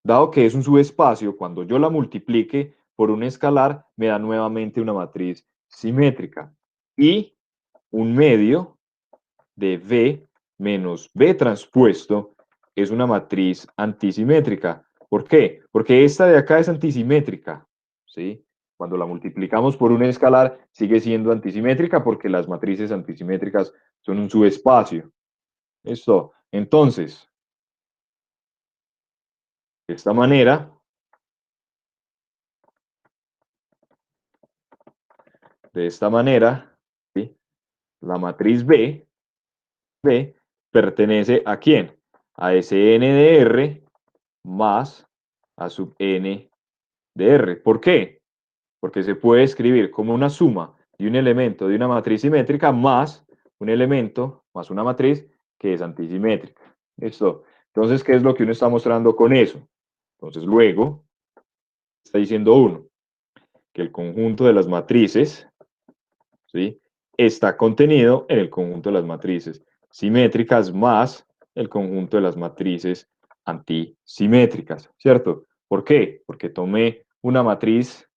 Dado que es un subespacio, cuando yo la multiplique por un escalar, me da nuevamente una matriz simétrica. Y un medio de V menos B transpuesto es una matriz antisimétrica. ¿Por qué? Porque esta de acá es antisimétrica, ¿sí? Cuando la multiplicamos por un escalar, sigue siendo antisimétrica porque las matrices antisimétricas son un subespacio. Esto. Entonces, de esta manera, ¿sí? La matriz B pertenece a quién? A ese n de R más a sub n de R. ¿Por qué? Porque se puede escribir como una suma de un elemento de una matriz simétrica más un elemento más una matriz que es antisimétrica. ¿Listo? Entonces, ¿qué es lo que uno está mostrando con eso? Entonces, luego, está diciendo uno, que el conjunto de las matrices, ¿sí? Está contenido en el conjunto de las matrices simétricas más el conjunto de las matrices antisimétricas, ¿cierto? ¿Por qué? Porque tomé una matriz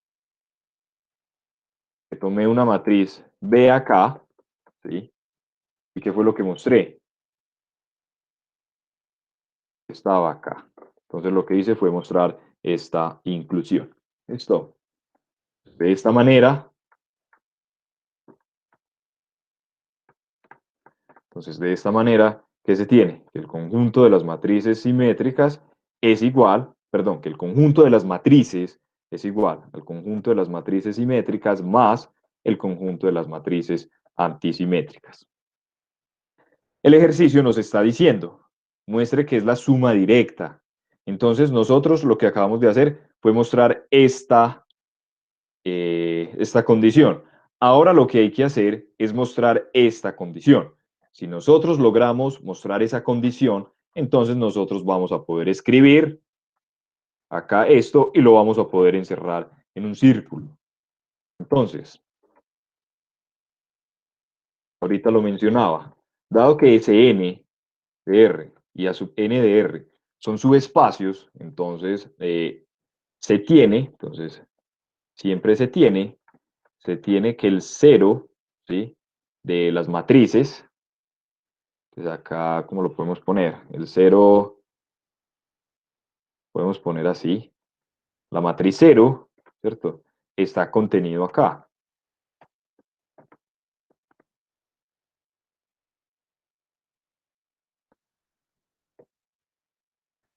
B acá, ¿sí? ¿Y qué fue lo que mostré? Estaba acá. Entonces lo que hice fue mostrar esta inclusión. ¿Listo? De esta manera Entonces, de esta manera, ¿qué se tiene? Que el conjunto de las matrices simétricas es igual, perdón, que el conjunto de las matrices es igual al conjunto de las matrices simétricas más el conjunto de las matrices antisimétricas. El ejercicio nos está diciendo, muestre que es la suma directa. Entonces, nosotros lo que acabamos de hacer fue mostrar esta condición. Ahora lo que hay que hacer es mostrar esta condición. Si nosotros logramos mostrar esa condición, entonces nosotros vamos a poder escribir acá esto y lo vamos a poder encerrar en un círculo. Entonces, ahorita lo mencionaba, dado que Sn de R y a sub n de R son subespacios, entonces siempre se tiene que el cero, ¿sí?, de las matrices, entonces acá, ¿cómo lo podemos poner? El cero, podemos poner así, la matriz cero, ¿cierto? Está contenido acá.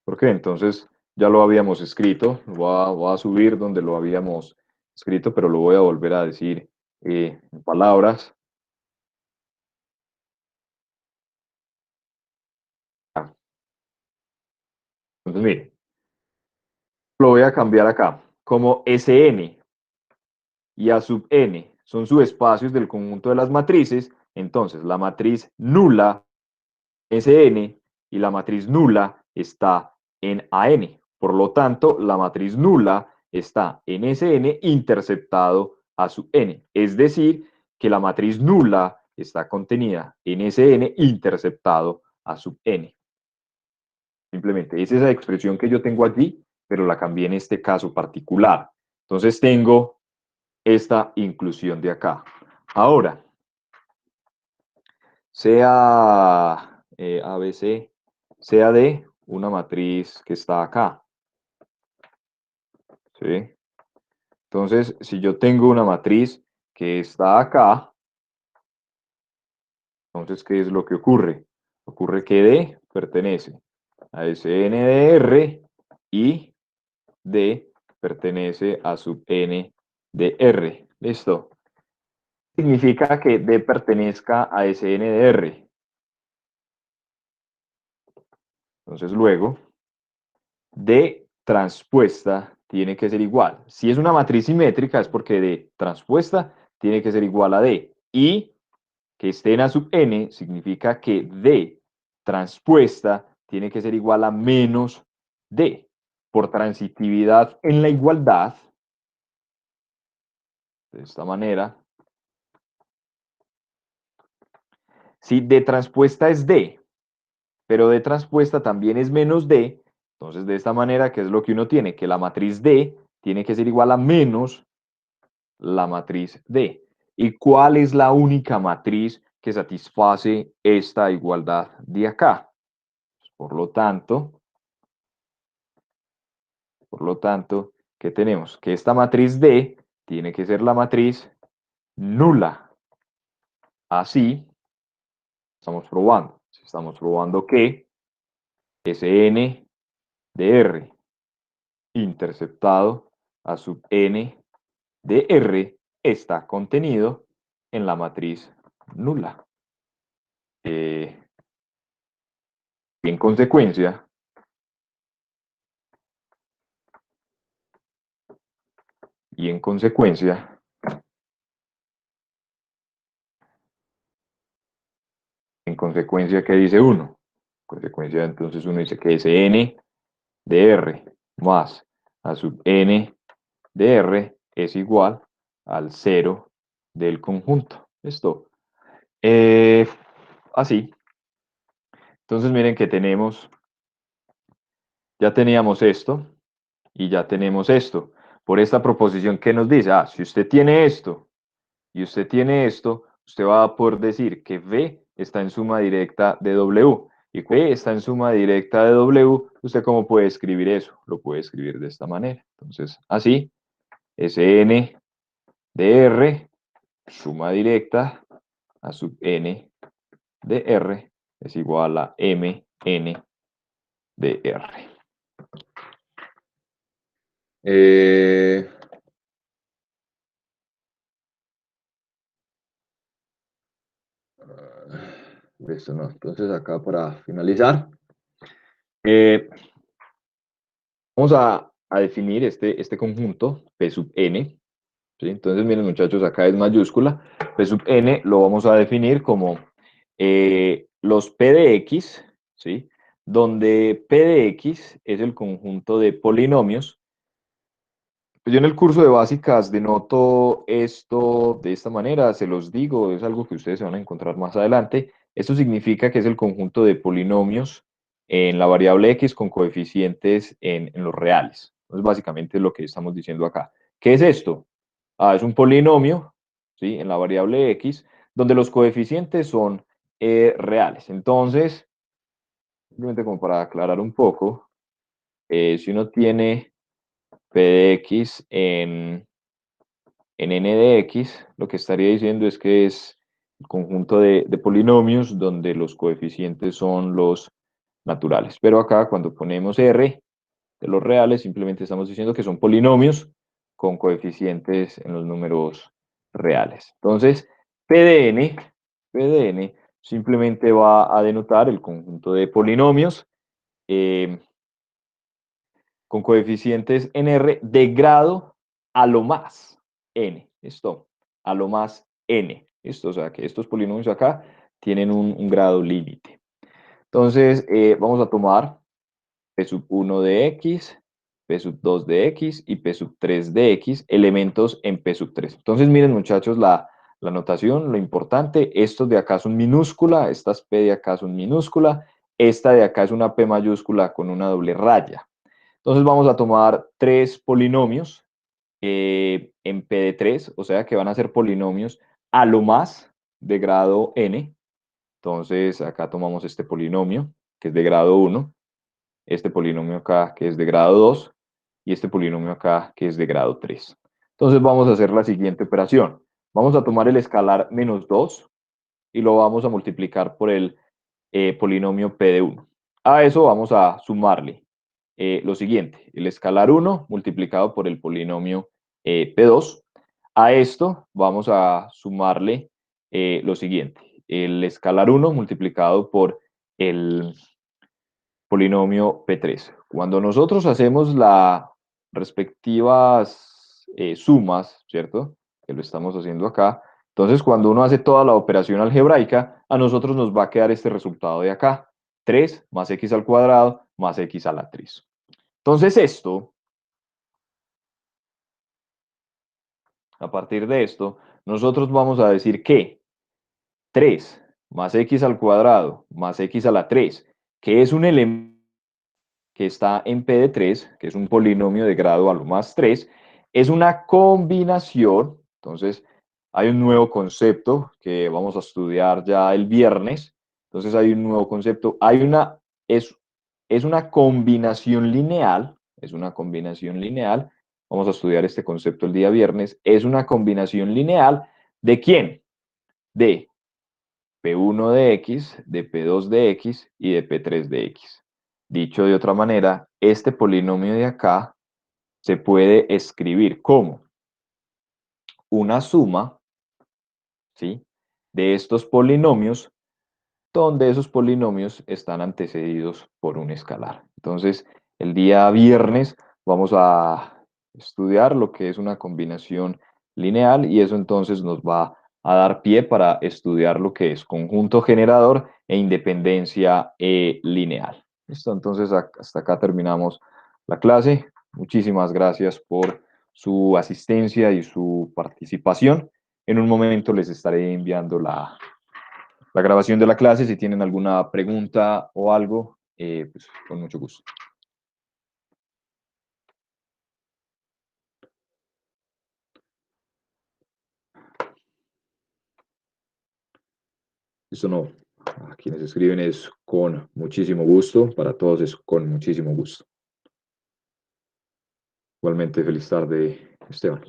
¿Por qué? Entonces, ya lo habíamos escrito, voy a subir donde lo habíamos escrito, pero lo voy a volver a decir en palabras. Entonces, mire, lo voy a cambiar acá. Como Sn y A sub n son subespacios del conjunto de las matrices, entonces la matriz nula Sn y la matriz nula está en An. Por lo tanto, la matriz nula está en Sn interceptado A sub n. Es decir, que la matriz nula está contenida en Sn interceptado A sub n. Simplemente es esa expresión que yo tengo aquí, pero la cambié en este caso particular. Entonces tengo esta inclusión de acá. Ahora, sea ABC, sea de una matriz que está acá. ¿Sí? Entonces, si yo tengo una matriz que está acá, entonces, ¿qué es lo que ocurre? Ocurre que D pertenece a Sn de R y D pertenece a sub n de R. ¿Listo? Significa que D pertenezca a Sn de R. Entonces, luego, D transpuesta tiene que ser igual. Si es una matriz simétrica es porque D transpuesta tiene que ser igual a D. Y que esté en A sub n significa que D transpuesta tiene que ser igual a menos D. Por transitividad en la igualdad, de esta manera, si D transpuesta es D, pero D transpuesta también es menos D, entonces de esta manera, ¿qué es lo que uno tiene? Que la matriz D tiene que ser igual a menos la matriz D. ¿Y cuál es la única matriz que satisface esta igualdad de acá? Por lo tanto, ¿qué tenemos? Que esta matriz D tiene que ser la matriz nula. Así, estamos probando que Sn de R interceptado a sub n de R está contenido en la matriz nula. Y en consecuencia, ¿qué dice uno? En consecuencia, entonces uno dice que Sn de R más a sub n de R es igual al cero del conjunto. Esto. Así. Entonces miren que ya teníamos esto y ya tenemos esto. Por esta proposición que nos dice, si usted tiene esto y usted tiene esto, usted va a poder decir que V está en suma directa de W. Y V está en suma directa de W, ¿usted cómo puede escribir eso? Lo puede escribir de esta manera. Entonces, así, Sn de R, suma directa a sub n de R es igual a Mn de R. Listo, no. Entonces acá para finalizar, vamos a definir este conjunto P sub n. ¿Sí? Entonces, miren muchachos, acá es mayúscula. P sub n lo vamos a definir como los P de X, ¿sí? Donde P de X es el conjunto de polinomios. Yo en el curso de básicas denoto esto de esta manera, se los digo, es algo que ustedes se van a encontrar más adelante. Esto significa que es el conjunto de polinomios en la variable X con coeficientes en los reales. Entonces, básicamente es lo que estamos diciendo acá. ¿Qué es esto? Es un polinomio, ¿sí? En la variable X, donde los coeficientes son reales. Entonces, simplemente como para aclarar un poco, si uno tiene P de X en n de X, lo que estaría diciendo es que es el conjunto de polinomios donde los coeficientes son los naturales. Pero acá cuando ponemos R de los reales, simplemente estamos diciendo que son polinomios con coeficientes en los números reales. Entonces, P de n simplemente va a denotar el conjunto de polinomios con coeficientes en R de grado a lo más n. ¿Listo? A lo más n. ¿Listo? O sea que estos polinomios acá tienen un grado límite. Entonces, vamos a tomar P sub 1 de X, P sub 2 de X y P sub 3 de X, elementos en P sub 3. Entonces, miren muchachos, la notación, lo importante, estos de acá son minúscula, estas P de acá son minúscula, esta de acá es una P mayúscula con una doble raya. Entonces vamos a tomar tres polinomios en P de 3, o sea que van a ser polinomios a lo más de grado n. Entonces acá tomamos este polinomio, que es de grado 1, este polinomio acá, que es de grado 2, y este polinomio acá, que es de grado 3. Entonces vamos a hacer la siguiente operación. Vamos a tomar el escalar menos 2 y lo vamos a multiplicar por el polinomio P de 1. A eso vamos a sumarle lo siguiente, el escalar 1 multiplicado por el polinomio P2. A esto vamos a sumarle lo siguiente, el escalar 1 multiplicado por el polinomio P3. Cuando nosotros hacemos las respectivas sumas, ¿cierto? Que lo estamos haciendo acá. Entonces, cuando uno hace toda la operación algebraica, a nosotros nos va a quedar este resultado de acá. 3 más x al cuadrado más x a la 3. Entonces, a partir de esto, nosotros vamos a decir que 3 más x al cuadrado más x a la 3, que es un elemento que está en P de 3, que es un polinomio de grado a lo más 3, es una combinación. Entonces, hay un nuevo concepto que vamos a estudiar ya el viernes. Entonces, hay un nuevo concepto. Es una combinación lineal, es una combinación lineal. Vamos a estudiar este concepto el día viernes. Es una combinación lineal ¿de quién? De P1 de X, de P2 de X y de P3 de X. Dicho de otra manera, este polinomio de acá se puede escribir como una suma, ¿sí?, de estos polinomios, donde esos polinomios están antecedidos por un escalar. Entonces, el día viernes vamos a estudiar lo que es una combinación lineal y eso entonces nos va a dar pie para estudiar lo que es conjunto generador e independencia lineal. ¿Listo? Entonces, hasta acá terminamos la clase. Muchísimas gracias por su asistencia y su participación. En un momento les estaré enviando la grabación de la clase. Si tienen alguna pregunta o algo, pues con mucho gusto. Esto no, a quienes escriben es con muchísimo gusto, para todos es con muchísimo gusto. Igualmente, feliz tarde, Esteban.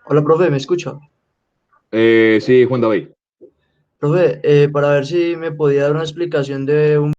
Hola, profe, ¿me escucha? Sí, Juan David. Profe, para ver si me podía dar una explicación de un